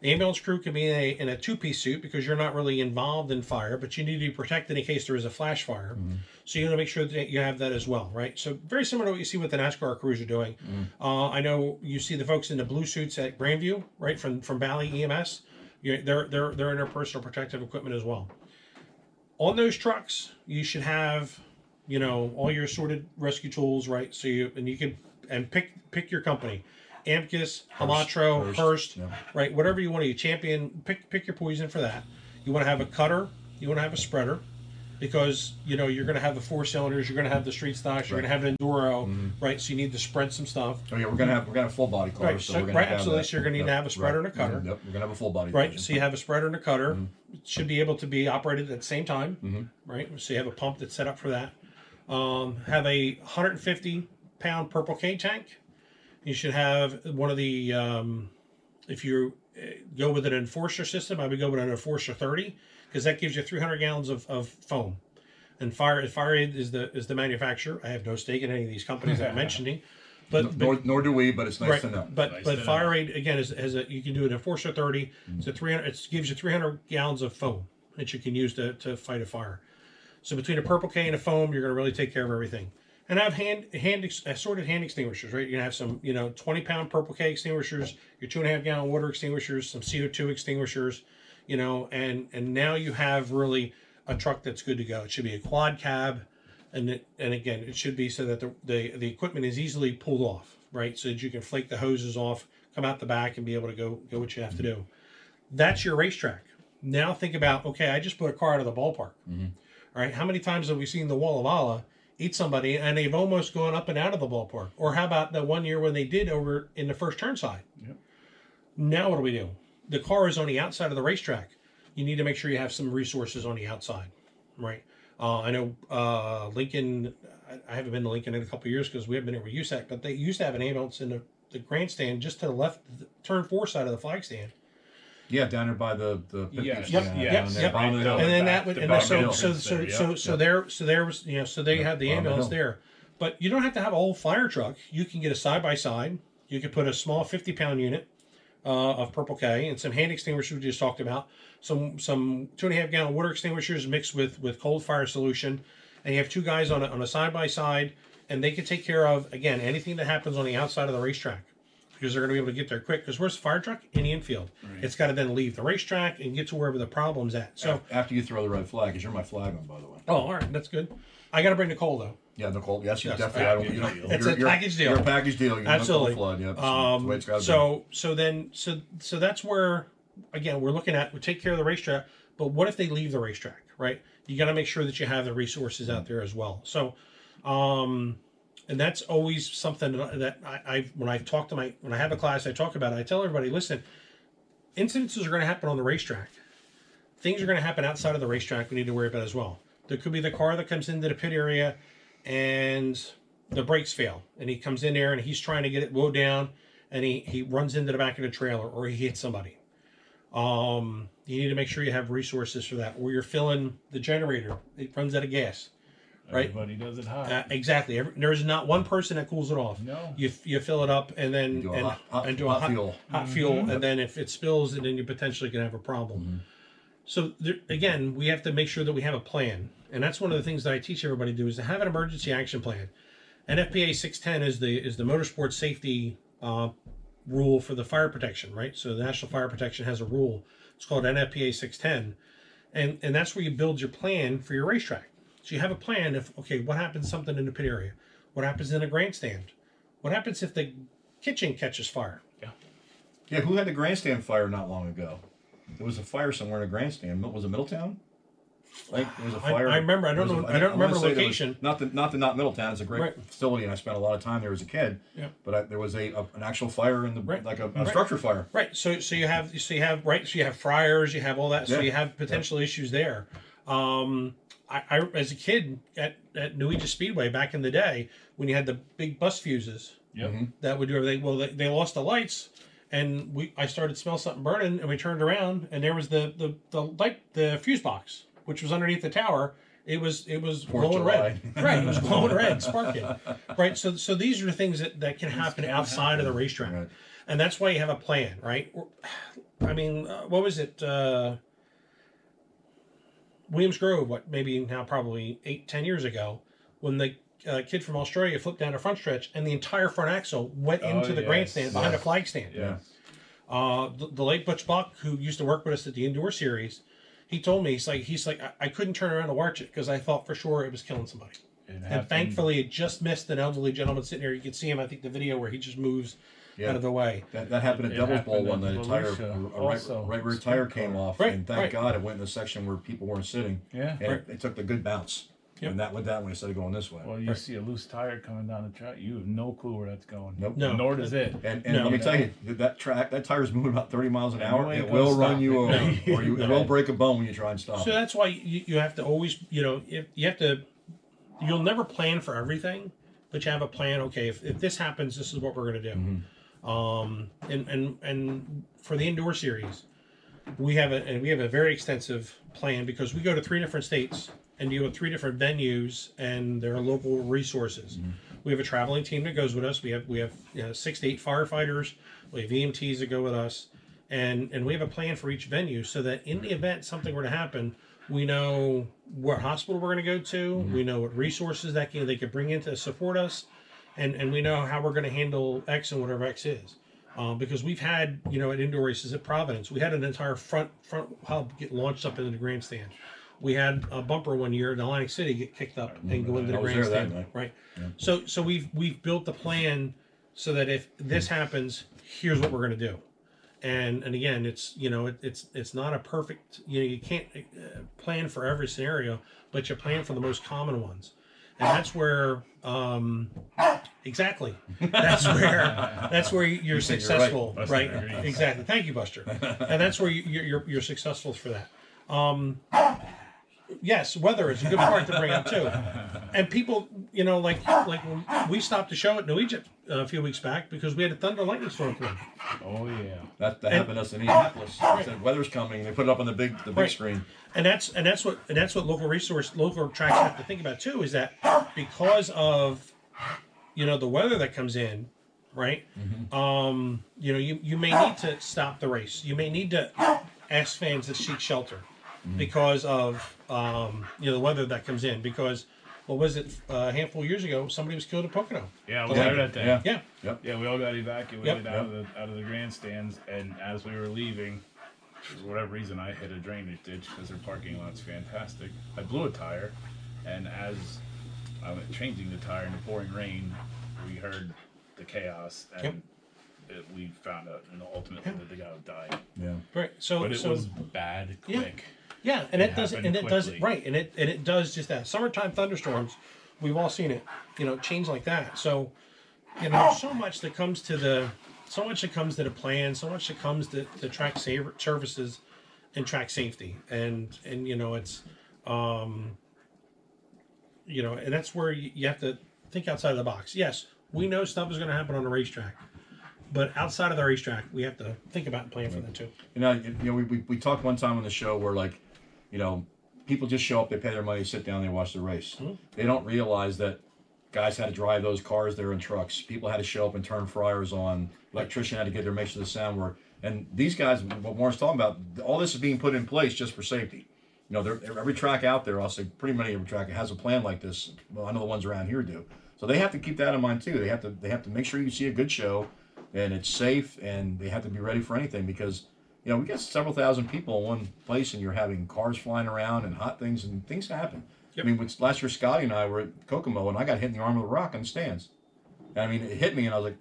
[SPEAKER 2] The ambulance crew can be in a 2-piece suit because you're not really involved in fire, but you need to be protected in case there is a flash fire. So you want to make sure that you have that as well, right? So very similar to what you see what the NASCAR crews are doing. I know you see the folks in the blue suits at Grandview, right, from Valley EMS. They're in their personal protective equipment as well. On those trucks, you should have, all your assorted rescue tools, right? So you can pick your company, Amicus, Hamatro, Hearst, right? Whatever you want to use, Champion. Pick your poison for that. You want to have a cutter. You want to have a spreader, because you're going to have the 4 cylinders. You're going to have the street stocks. You're going to have an enduro, right? So you need to spread some stuff.
[SPEAKER 1] Oh yeah, we're gonna have full body cars.
[SPEAKER 2] Right.
[SPEAKER 1] So we're gonna have
[SPEAKER 2] absolutely.
[SPEAKER 1] that.
[SPEAKER 2] So you're going to need to have a spreader and a cutter.
[SPEAKER 1] Yep. We're gonna have a full body.
[SPEAKER 2] Right.
[SPEAKER 1] version.
[SPEAKER 2] So you have a spreader and a cutter. It should be able to be operated at the same time. Right. So you have a pump that's set up for that. Have a 150-pound Purple K tank. You should have one of the, if you go with an Enforcer system, I would go with an Enforcer 30, because that gives you 300 gallons of foam. And Fire-Aid is the manufacturer. I have no stake in any of these companies that I'm mentioning. But
[SPEAKER 1] nor do we, but it's nice to know.
[SPEAKER 2] But Fire-Aid, again, you can do an Enforcer 30. It's it gives you 300 gallons of foam that you can use to fight a fire. So between a Purple K and a foam, you're going to really take care of everything. And I have assorted hand extinguishers, right? You're going to have some, 20-pound Purple K extinguishers, your 2.5-gallon water extinguishers, some CO2 extinguishers, and now you have really a truck that's good to go. It should be a quad cab, and again, it should be so that the equipment is easily pulled off, right? So that you can flake the hoses off, come out the back, and be able to go what you have to do. That's your racetrack. Now think about, okay, I just put a car out of the ballpark. All right, how many times have we seen the wall of Allah eat somebody and they've almost gone up and out of the ballpark? Or how about the one year when they did over in the first turn side?
[SPEAKER 3] Yep.
[SPEAKER 2] Now what do? The car is on the outside of the racetrack. You need to make sure you have some resources on the outside, right? I know Lincoln, I haven't been to Lincoln in a couple of years because we haven't been here with USAC, but they used to have an ambulance in the grandstand just to the left, the turn 4 side of the flag stand.
[SPEAKER 1] Yeah, down there by the
[SPEAKER 3] Yeah,
[SPEAKER 1] pictures.
[SPEAKER 3] yep,
[SPEAKER 1] down
[SPEAKER 3] yep,
[SPEAKER 1] there,
[SPEAKER 3] yep.
[SPEAKER 1] bottom of the hill.
[SPEAKER 2] And then
[SPEAKER 3] back-
[SPEAKER 2] that would,
[SPEAKER 3] the
[SPEAKER 2] and
[SPEAKER 3] back
[SPEAKER 2] so
[SPEAKER 3] entrance
[SPEAKER 2] so
[SPEAKER 3] there,
[SPEAKER 2] so
[SPEAKER 3] yep.
[SPEAKER 2] so there was so they have the
[SPEAKER 1] Bottom of the
[SPEAKER 2] ambulance
[SPEAKER 1] hill.
[SPEAKER 2] there, but you don't have to have a whole fire truck. You can get a side by side. You could put a small 50-pound unit of Purple K and some hand extinguishers we just talked about. Some 2.5 gallon water extinguishers mixed with cold fire solution, and you have 2 guys on a side by side, and they can take care of again anything that happens on the outside of the racetrack. Because they're going to be able to get there quick. Because where's the fire truck? In the infield.
[SPEAKER 3] Right.
[SPEAKER 2] It's got to then leave the racetrack and get to wherever the problem's at. So,
[SPEAKER 1] After you throw the red flag, because you're my flagman, by the way.
[SPEAKER 2] oh, all right, that's good. I got to bring Nicole though.
[SPEAKER 1] Yeah, Nicole. Yes, you
[SPEAKER 2] Yes,
[SPEAKER 1] definitely. I don't.
[SPEAKER 3] package
[SPEAKER 1] You don't.
[SPEAKER 3] deal.
[SPEAKER 2] It's a package deal.
[SPEAKER 1] You're a package deal. You're
[SPEAKER 2] Absolutely.
[SPEAKER 1] Nicole Flood. Yep. That's the way it's gotta be.
[SPEAKER 2] So that's where again we're looking at. We take care of the racetrack, but what if they leave the racetrack? Right? You got to make sure that you have the resources out there as well. So, and that's always something that when I have a class, I talk about it. I tell everybody, listen, incidences are going to happen on the racetrack. Things are going to happen outside of the racetrack. We need to worry about as well. There could be the car that comes into the pit area and the brakes fail, and he comes in there and he's trying to get it wound down, and he runs into the back of the trailer or he hits somebody. You need to make sure you have resources for that. Or you're filling the generator; it runs out of gas. Right.
[SPEAKER 3] Everybody does it hot.
[SPEAKER 2] Exactly. There's not one person that cools it off.
[SPEAKER 3] No.
[SPEAKER 2] You fill it up and then
[SPEAKER 1] Do a
[SPEAKER 2] and,
[SPEAKER 1] hot
[SPEAKER 2] and do a
[SPEAKER 1] fuel.
[SPEAKER 2] hot fuel, and then if it spills, and then you potentially can have a problem. So there, again, we have to make sure that we have a plan, and that's one of the things that I teach everybody to do is to have an emergency action plan. NFPA 610 is the motorsport safety rule for the fire protection, right? So the National Fire Protection has a rule. It's called NFPA 610, and that's where you build your plan for your racetrack. So you have a plan if, okay, what happens something in the pit area? What happens in a grandstand? What happens if the kitchen catches fire?
[SPEAKER 1] Yeah, who had the grandstand fire not long ago? There was a fire somewhere in a grandstand. Was it Middletown? Like there was a fire.
[SPEAKER 2] I remember. I don't know. I don't remember the location.
[SPEAKER 1] Not Middletown. It's a great
[SPEAKER 2] Right.
[SPEAKER 1] facility, and I spent a lot of time there as a kid.
[SPEAKER 2] Yeah.
[SPEAKER 1] But there was an actual fire in the
[SPEAKER 2] Right.
[SPEAKER 1] like a
[SPEAKER 2] Right.
[SPEAKER 1] structure fire.
[SPEAKER 2] Right. So you have right. So you have fryers. You have all that. So
[SPEAKER 1] Yeah.
[SPEAKER 2] you have potential issues there. I as a kid at New Aegis Speedway back in the day when you had the big bus fuses
[SPEAKER 3] Yep.
[SPEAKER 2] that would do everything. Well, they lost the lights, and I started to smell something burning, and we turned around, and there was the fuse box, which was underneath the tower. It was glowing red. Right. It was glowing red, sparking. Right. So these are the things that can happen outside of the racetrack,
[SPEAKER 1] Right.
[SPEAKER 2] and that's why you have a plan, right? I mean, what was it? Williams Grove, maybe now probably 8-10 years ago, when the kid from Australia flipped down a front stretch and the entire front axle went into the
[SPEAKER 3] yes.
[SPEAKER 2] grandstand behind a flag stand.
[SPEAKER 3] Yeah.
[SPEAKER 2] The late Butch Buck, who used to work with us at the indoor series, he told me he's like I couldn't turn around to watch it because I thought for sure it was killing somebody.
[SPEAKER 3] It
[SPEAKER 2] And
[SPEAKER 3] happened.
[SPEAKER 2] thankfully, it just missed an elderly gentleman sitting there. You can see him. I think the video where he just moves out of the way.
[SPEAKER 1] That happened at
[SPEAKER 3] It
[SPEAKER 1] Devil's Bowl
[SPEAKER 3] happened
[SPEAKER 1] one
[SPEAKER 3] at
[SPEAKER 1] night. A tire,
[SPEAKER 3] Volusia
[SPEAKER 1] a
[SPEAKER 3] also.
[SPEAKER 1] right rear tire came
[SPEAKER 3] Car.
[SPEAKER 1] off,
[SPEAKER 2] Right,
[SPEAKER 1] and thank
[SPEAKER 2] right.
[SPEAKER 1] God it went in the section where people weren't sitting.
[SPEAKER 3] Yeah.
[SPEAKER 1] And
[SPEAKER 2] Right.
[SPEAKER 1] it took the good bounce.
[SPEAKER 2] Yep.
[SPEAKER 1] And that went that way instead of going this way.
[SPEAKER 3] Well, you see a loose tire coming down the track, you have no clue where that's going.
[SPEAKER 1] Nope.
[SPEAKER 2] No.
[SPEAKER 3] Nor does it.
[SPEAKER 1] And
[SPEAKER 2] No.
[SPEAKER 1] let me tell you, that tire's moving about 30 miles an
[SPEAKER 3] And
[SPEAKER 1] hour.
[SPEAKER 3] you ain't
[SPEAKER 1] It
[SPEAKER 3] gonna
[SPEAKER 1] will run
[SPEAKER 3] stop
[SPEAKER 1] you
[SPEAKER 3] it.
[SPEAKER 1] over, or it will break a bone when you try and stop
[SPEAKER 2] So
[SPEAKER 1] it.
[SPEAKER 2] that's why you have to always, if you have to, you'll never plan for everything, but you have a plan. Okay, if this happens, this is what we're going to do. And for the indoor series, we have a very extensive plan because we go to 3 different states and deal with 3 different venues and their local resources. We have a traveling team that goes with us. We have 6 to 8 firefighters. We have EMTs that go with us, and we have a plan for each venue so that in the event something were to happen, we know what hospital we're going to go to. We know what resources they could bring in to support us, and we know how we're going to handle X and whatever X is. Because we've had, at indoor races at Providence, we had an entire front hub get launched up into the grandstand. We had a bumper one year in Atlantic City get kicked up and go into the
[SPEAKER 1] I was there that
[SPEAKER 2] grandstand.
[SPEAKER 1] night.
[SPEAKER 2] Right. So we've built the plan so that if this happens, here's what we're going to do. And again, it's it's not a perfect, you can't plan for every scenario, but you plan for the most common ones, and that's where exactly that's where you're successful,
[SPEAKER 3] right?
[SPEAKER 2] Right?
[SPEAKER 3] Agrees.
[SPEAKER 2] Exactly. Thank you, Buster. And that's where you're successful for that. Yes, weather is a good part to bring up too. And people, like when we stopped the show at New Egypt a few weeks back because we had a thunder lightning storm come in.
[SPEAKER 3] Oh yeah.
[SPEAKER 1] That happened to us in Indianapolis. They said weather's coming. They put it up on the big
[SPEAKER 2] Right.
[SPEAKER 1] screen.
[SPEAKER 2] And that's what local tracks have to think about too, is that because of the weather that comes in, right? You may need to stop the race. You may need to ask fans to seek shelter because of the weather that comes in. Because what was it, a handful of years ago? Somebody was killed at Pocono.
[SPEAKER 3] Yeah, I was there that day.
[SPEAKER 1] Yeah.
[SPEAKER 2] Yeah.
[SPEAKER 3] Yeah, we all got evacuated
[SPEAKER 2] Yep.
[SPEAKER 3] out of the grandstands, and as we were leaving, for whatever reason, I hit a drainage ditch because their parking lot's fantastic. I blew a tire, and as I went changing the tire in the pouring rain, we heard the chaos, and we found out, ultimately that the guy died.
[SPEAKER 1] Yeah.
[SPEAKER 2] Right. So
[SPEAKER 3] But it was bad, quick.
[SPEAKER 2] Yeah, and it does,
[SPEAKER 3] happened
[SPEAKER 2] and it does
[SPEAKER 3] quickly.
[SPEAKER 2] right, and it does just that. Summertime thunderstorms, we've all seen it, change like that. So, so much that comes to the plan, so much that comes to track services and track safety, and it's, and that's where you have to think outside of the box. Yes, we know stuff is going to happen on the racetrack, but outside of the racetrack, we have to think about and plan for that too.
[SPEAKER 1] We talked one time on the show where people just show up, they pay their money, sit down, they watch the race. They don't realize that guys had to drive those cars there in trucks. People had to show up and turn fryers on. Electrician had to get there, make sure the sound worked. And these guys, what Warren's talking about, all this is being put in place just for safety. Every track out there, I'll say pretty much every track has a plan like this. Well, I know the ones around here do. So they have to keep that in mind too. They have to make sure you see a good show and it's safe, and they have to be ready for anything because we got several thousand people in one place, and you're having cars flying around and hot things, and things happen.
[SPEAKER 2] Yep.
[SPEAKER 1] I mean, last year Scotty and I were at Kokomo, and I got hit in the arm with a rock in the stands. And, I mean, it hit me, and I was like,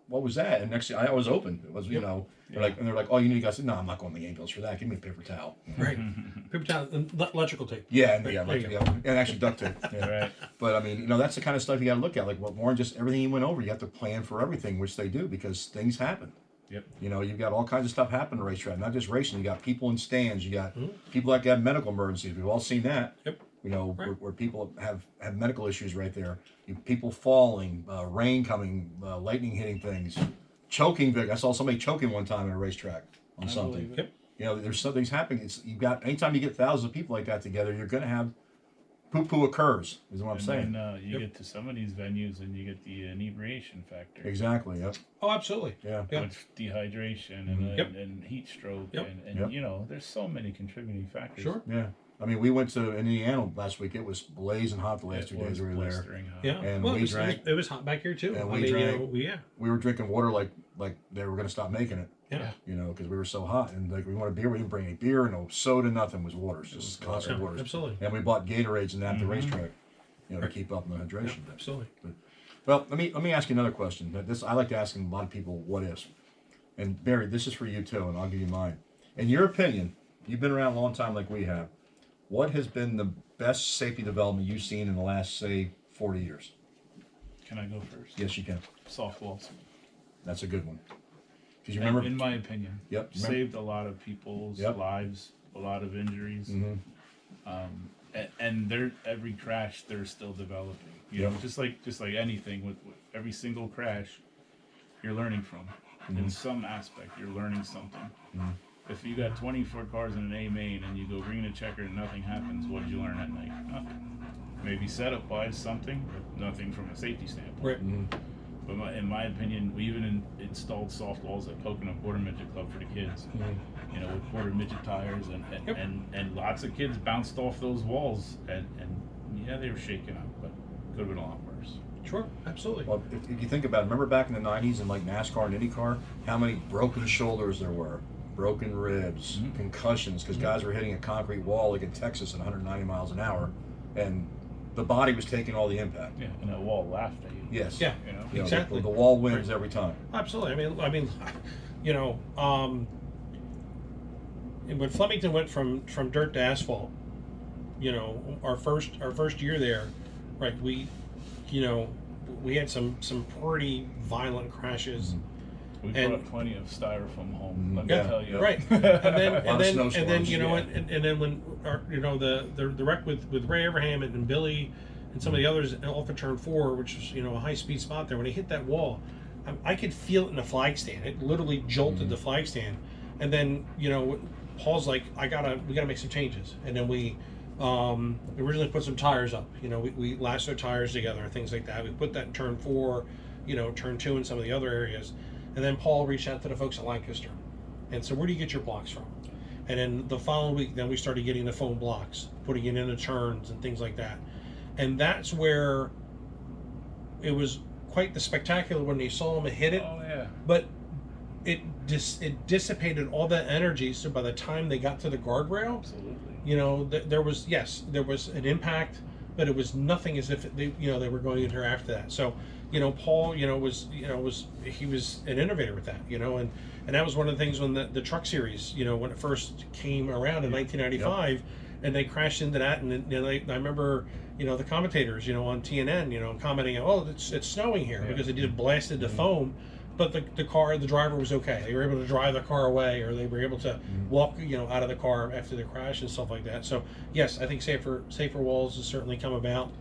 [SPEAKER 1] "What was that?" And next thing I was open. It was, they're like, "Oh, you need to go." I said, "No, I'm not going to the ambulance for that. Give me a paper towel."
[SPEAKER 2] Right. Paper towel, electrical tape.
[SPEAKER 1] Yeah, and actually duct tape. Yeah.
[SPEAKER 3] Right.
[SPEAKER 1] But I mean, that's the kind of stuff you got to look at. Like what Warren just everything he went over, you have to plan for everything, which they do because things happen.
[SPEAKER 3] Yep.
[SPEAKER 1] You've got all kinds of stuff happen in the racetrack, not just racing. You got people in stands. You got people that have medical emergencies. We've all seen that.
[SPEAKER 2] Yep. Right.
[SPEAKER 1] Where people have medical issues right there. People falling, rain coming, lightning hitting things, choking. I saw somebody choking one time at a racetrack on something.
[SPEAKER 2] Yep.
[SPEAKER 1] There's something's happening. Anytime you get thousands of people like that together, you're going to have poo-poo occurs, is what I'm saying.
[SPEAKER 3] And you get to some of these venues and you get the inebriation factor.
[SPEAKER 1] Exactly, yep.
[SPEAKER 2] Oh, absolutely.
[SPEAKER 1] Yeah.
[SPEAKER 2] Yeah.
[SPEAKER 3] With dehydration and heat stroke and there's so many contributing factors.
[SPEAKER 2] Sure.
[SPEAKER 1] Yeah. I mean, we went to Indiana last week. It was blazing hot the last 2 days we were there.
[SPEAKER 3] Blistering hot.
[SPEAKER 2] Yeah.
[SPEAKER 1] And
[SPEAKER 2] well,
[SPEAKER 1] we drank.
[SPEAKER 2] it was hot back here too.
[SPEAKER 1] And
[SPEAKER 2] I
[SPEAKER 1] we
[SPEAKER 2] mean,
[SPEAKER 1] drank.
[SPEAKER 2] yeah.
[SPEAKER 1] We were drinking water like they were going to stop making it.
[SPEAKER 2] Yeah.
[SPEAKER 1] Because we were so hot. And we wanted beer. We didn't bring any beer, no soda, nothing. It was water. It was just constant water.
[SPEAKER 2] Absolutely.
[SPEAKER 1] And we bought Gatorades and that at the racetrack, to keep up on the hydration.
[SPEAKER 2] Yeah, absolutely.
[SPEAKER 1] Well, let me ask you another question. I like to ask a lot of people what ifs. And Barry, this is for you too, and I'll give you mine. In your opinion, you've been around a long time like we have. What has been the best safety development you've seen in the last, say, 40 years?
[SPEAKER 3] Can I go first?
[SPEAKER 1] Yes, you can.
[SPEAKER 3] Softballs.
[SPEAKER 1] That's a good one. Because you remember,
[SPEAKER 3] In my opinion,
[SPEAKER 1] Yep.
[SPEAKER 3] saved a lot of people's
[SPEAKER 1] Yep.
[SPEAKER 3] lives, a lot of injuries. And every crash they're still developing. You know, just like anything with every single crash, you're learning from. In some aspect, you're learning something. If you got 24 cars in an A main and you go green and checker and nothing happens, what did you learn that night? Nothing. Maybe setup-wise something, but nothing from a safety standpoint.
[SPEAKER 2] Right.
[SPEAKER 3] But in my opinion, we even installed soft walls at Pocono Quarter Midget Club for the kids. With quarter midget tires and lots of kids bounced off those walls and they were shaken up, but could have been a lot worse.
[SPEAKER 2] Sure. Absolutely.
[SPEAKER 1] well, if you think about it, remember back in the 90s in like NASCAR and IndyCar, how many broken shoulders there were, broken ribs, concussions, because guys were hitting a concrete wall like in Texas at 190 miles an hour, and the body was taking all the impact.
[SPEAKER 3] Yeah, and that wall laughed at you.
[SPEAKER 1] Yes.
[SPEAKER 2] Yeah.
[SPEAKER 3] You know?
[SPEAKER 1] You know,
[SPEAKER 2] Exactly.
[SPEAKER 1] the wall wins every time.
[SPEAKER 2] Absolutely. I mean, you know, when Flemington went from dirt to asphalt, you know, our first year there, right? We had some pretty violent crashes.
[SPEAKER 3] We
[SPEAKER 2] And-
[SPEAKER 3] brought plenty of styrofoam home. Let me
[SPEAKER 1] Yeah.
[SPEAKER 3] tell you.
[SPEAKER 2] Right, and then
[SPEAKER 1] snowstorms,
[SPEAKER 2] you know,
[SPEAKER 3] yeah.
[SPEAKER 2] and then when the wreck with Ray Abraham and Billy and some of the others off of turn 4, which was a high speed spot there, when he hit that wall, I could feel it in the flag stand. It literally jolted the flag stand, and then Paul's like, we gotta make some changes, and then we originally put some tires up. We lassoed tires together and things like that. We put that in turn 4, turn 2 and some of the other areas. And then Paul reached out to the folks at Lancaster and said, where do you get your blocks from? And then the following week, then we started getting the foam blocks, putting it into turns and things like that. And that's where it was quite the spectacular when they saw him hit it.
[SPEAKER 3] Oh yeah.
[SPEAKER 2] But it dissipated all that energy. So by the time they got to the guardrail,
[SPEAKER 3] Absolutely.
[SPEAKER 2] there was an impact, but it was nothing as if they were going into after that. So Paul was an innovator with that, and that was one of the things when the truck series, when it first came around in 1995, and they crashed into that, and I remember the commentators on TNN commenting, oh, it's snowing here, because it did blasted the foam. But the driver was okay. They were able to drive the car away, or they were able to walk, out of the car after the crash and stuff like that. So yes, I think safer walls has certainly come about.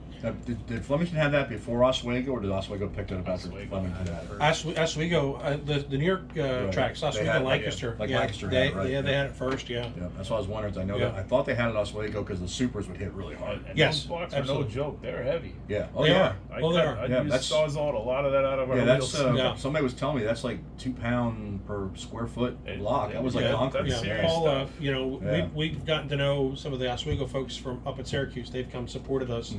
[SPEAKER 1] Did Flemington have that before Oswego, or did Oswego pick it up after
[SPEAKER 3] Oswego
[SPEAKER 1] Flemington
[SPEAKER 3] had
[SPEAKER 1] had
[SPEAKER 3] it
[SPEAKER 1] it?
[SPEAKER 3] first.
[SPEAKER 2] Oswego, the New York tracks,
[SPEAKER 1] They
[SPEAKER 2] Oswego
[SPEAKER 1] had
[SPEAKER 2] and
[SPEAKER 1] it,
[SPEAKER 2] Lancaster.
[SPEAKER 1] like
[SPEAKER 2] yeah,
[SPEAKER 1] Lancaster
[SPEAKER 2] they,
[SPEAKER 1] had it, right,
[SPEAKER 2] yeah, they
[SPEAKER 1] yeah.
[SPEAKER 2] had it first, yeah.
[SPEAKER 1] Yeah, that's what I was wondering. I know
[SPEAKER 2] Yeah.
[SPEAKER 1] that I thought they had it at Oswego because the supers would hit really hard.
[SPEAKER 3] And
[SPEAKER 2] Yes,
[SPEAKER 3] those blocks are
[SPEAKER 2] absolutely.
[SPEAKER 3] no joke. They're heavy.
[SPEAKER 1] Yeah. Oh
[SPEAKER 2] They
[SPEAKER 1] yeah.
[SPEAKER 2] are. Oh, they are.
[SPEAKER 3] I
[SPEAKER 1] Yeah,
[SPEAKER 3] used
[SPEAKER 1] that's-
[SPEAKER 3] Sawzalled a lot of that out of our
[SPEAKER 1] Yeah, that's
[SPEAKER 3] wheels.
[SPEAKER 2] Yeah.
[SPEAKER 1] somebody was telling me that's like 2 pound per square foot block. That was like
[SPEAKER 2] Yeah,
[SPEAKER 1] concrete.
[SPEAKER 3] that's
[SPEAKER 2] Yeah,
[SPEAKER 3] serious
[SPEAKER 2] Paul,
[SPEAKER 3] stuff.
[SPEAKER 1] Yeah.
[SPEAKER 2] we've gotten to know some of the Oswego folks from up at Syracuse. They've come supported us,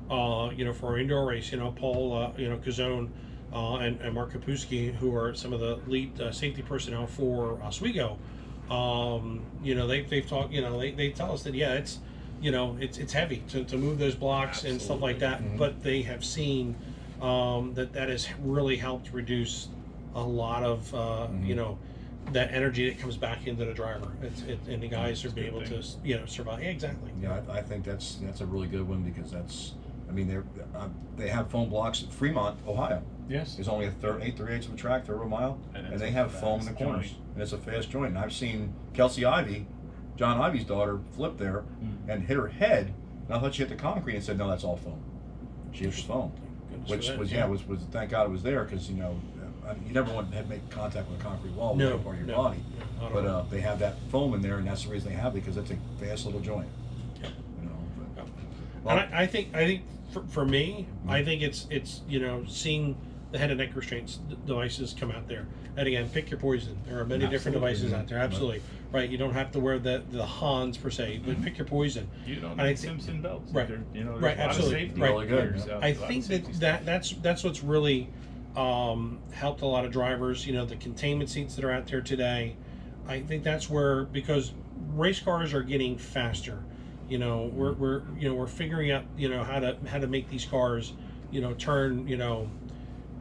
[SPEAKER 2] for our indoor race. Paul, Cazone, and Mark Kapusky, who are some of the lead safety personnel for Oswego. They've talked. They tell us that it's heavy to move those blocks and stuff like that. But they have seen that has really helped reduce a lot of that energy that comes back into the driver. And the guys are being able to survive. Yeah, exactly.
[SPEAKER 1] Yeah, I think that's a really good one because they have foam blocks at Fremont, Ohio.
[SPEAKER 3] Yes.
[SPEAKER 1] There's only a 8/3 of a track, third of a mile,
[SPEAKER 3] And
[SPEAKER 1] and
[SPEAKER 3] it's
[SPEAKER 1] they
[SPEAKER 3] a
[SPEAKER 1] have foam in the
[SPEAKER 3] fast
[SPEAKER 1] corners,
[SPEAKER 3] joint.
[SPEAKER 1] and it's a fast joint. And I've seen Kelsey Ivy, John Ivy's daughter, flip there and hit her head. And I thought she hit the concrete, and said, "No, that's all foam." She hit the foam,
[SPEAKER 2] Goodness
[SPEAKER 1] which
[SPEAKER 2] for that,
[SPEAKER 1] was thank God it was there because you never want to make contact with a concrete wall with
[SPEAKER 2] No,
[SPEAKER 1] any part of your
[SPEAKER 2] no,
[SPEAKER 1] body.
[SPEAKER 2] no, not at
[SPEAKER 1] But
[SPEAKER 2] all.
[SPEAKER 1] they have that foam in there, and that's the reason they have it because it's a fast little joint.
[SPEAKER 2] Yeah.
[SPEAKER 1] But,
[SPEAKER 2] And I think for me, I think it's seeing the head and neck restraints devices come out there. And again, pick your poison. There are many different
[SPEAKER 1] Absolutely,
[SPEAKER 2] devices
[SPEAKER 1] yeah.
[SPEAKER 2] out there. Absolutely, right. You don't have to wear the Hans per se, but pick your poison.
[SPEAKER 3] You don't
[SPEAKER 2] And I
[SPEAKER 3] need
[SPEAKER 2] think-
[SPEAKER 3] Simpson belts.
[SPEAKER 2] Right.
[SPEAKER 3] There's
[SPEAKER 2] Right,
[SPEAKER 3] a lot
[SPEAKER 2] absolutely.
[SPEAKER 3] of safety
[SPEAKER 2] Right.
[SPEAKER 1] Really good,
[SPEAKER 3] gears
[SPEAKER 1] yeah.
[SPEAKER 3] out-
[SPEAKER 2] I
[SPEAKER 3] a lot of
[SPEAKER 2] think
[SPEAKER 3] safety
[SPEAKER 2] that's what's really helped a lot of drivers. The containment seats that are out there today. I think that's where, because race cars are getting faster. We're figuring out how to make these cars turn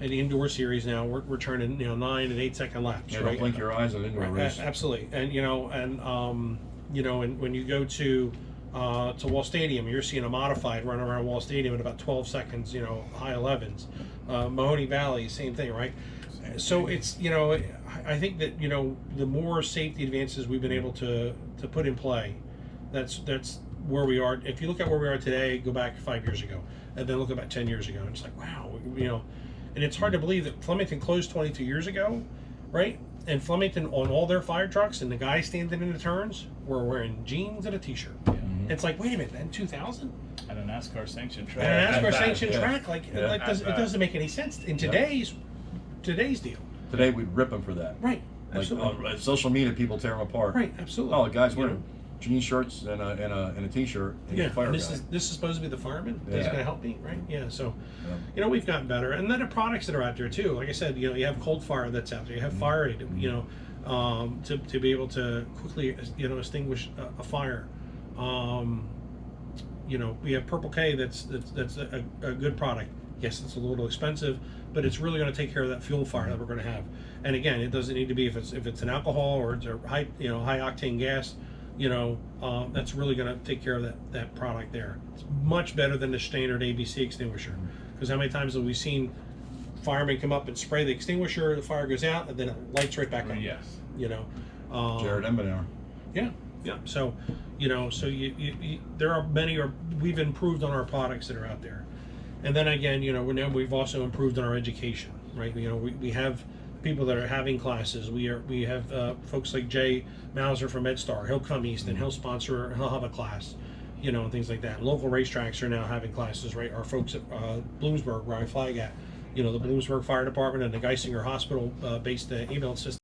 [SPEAKER 2] an indoor series now. We're turning 9 and 8 second laps.
[SPEAKER 1] yeah,
[SPEAKER 2] right?
[SPEAKER 1] don't blink your eyes at indoor
[SPEAKER 2] Right,
[SPEAKER 1] race.
[SPEAKER 2] absolutely, and and when you go to Wall Stadium, you're seeing a modified run around Wall Stadium in about 12 seconds. High 11s. Mahoney Valley, same thing, right? So it's I think that the more safety advances we've been able to put in play, that's where we are. If you look at where we are today, go back 5 years ago, and then look about 10 years ago, and it's like, wow, and it's hard to believe that Flemington closed 22 years ago, right? And Flemington, on all their fire trucks, and the guys standing in the turns were wearing jeans and a t-shirt. It's like, wait a minute, in 2000?
[SPEAKER 3] And a NASCAR sanctioned track.
[SPEAKER 2] And an
[SPEAKER 3] At
[SPEAKER 2] NASCAR
[SPEAKER 3] that,
[SPEAKER 2] sanctioned
[SPEAKER 3] yeah.
[SPEAKER 2] track, it doesn't make any sense in today's deal.
[SPEAKER 1] Today we'd rip them for that.
[SPEAKER 2] Right,
[SPEAKER 1] Like
[SPEAKER 2] absolutely.
[SPEAKER 1] on social media, people tear them apart.
[SPEAKER 2] Right, absolutely.
[SPEAKER 1] Oh, the guys
[SPEAKER 2] You
[SPEAKER 1] wearing
[SPEAKER 2] know?
[SPEAKER 1] jean shirts and a t-shirt. And he's
[SPEAKER 2] Yeah,
[SPEAKER 1] a fire
[SPEAKER 2] and this
[SPEAKER 1] guy.
[SPEAKER 2] is supposed to be the fireman that's
[SPEAKER 1] Yeah.
[SPEAKER 2] going to help me, right? Yeah, so
[SPEAKER 1] Yeah.
[SPEAKER 2] we've gotten better, and then the products that are out there too. Like I said, you have Cold Fire that's out there. You have Fire Aid, to be able to quickly extinguish a fire. we have Purple K that's a good product. Yes, it's a little expensive, but it's really going to take care of that fuel fire that we're going to have. And again, it doesn't need to be if it's an alcohol or it's a high octane gas. That's really going to take care of that product there. It's much better than the standard ABC extinguisher. Because how many times have we seen firemen come up and spray the extinguisher, the fire goes out, and then it lights right back on.
[SPEAKER 3] Yes.
[SPEAKER 1] Jared Embenauer.
[SPEAKER 2] Yeah. So, there are many, we've improved on our products that are out there. And then again, we've also improved on our education, right? We have people that are having classes. We have folks like Jay Mauser from MedStar. He'll come east and he'll have a class, and things like that. Local racetracks are now having classes, right? Our folks at Bloomsburg, where I flag at, the Bloomsburg Fire Department and the Geisinger Hospital based ambulance system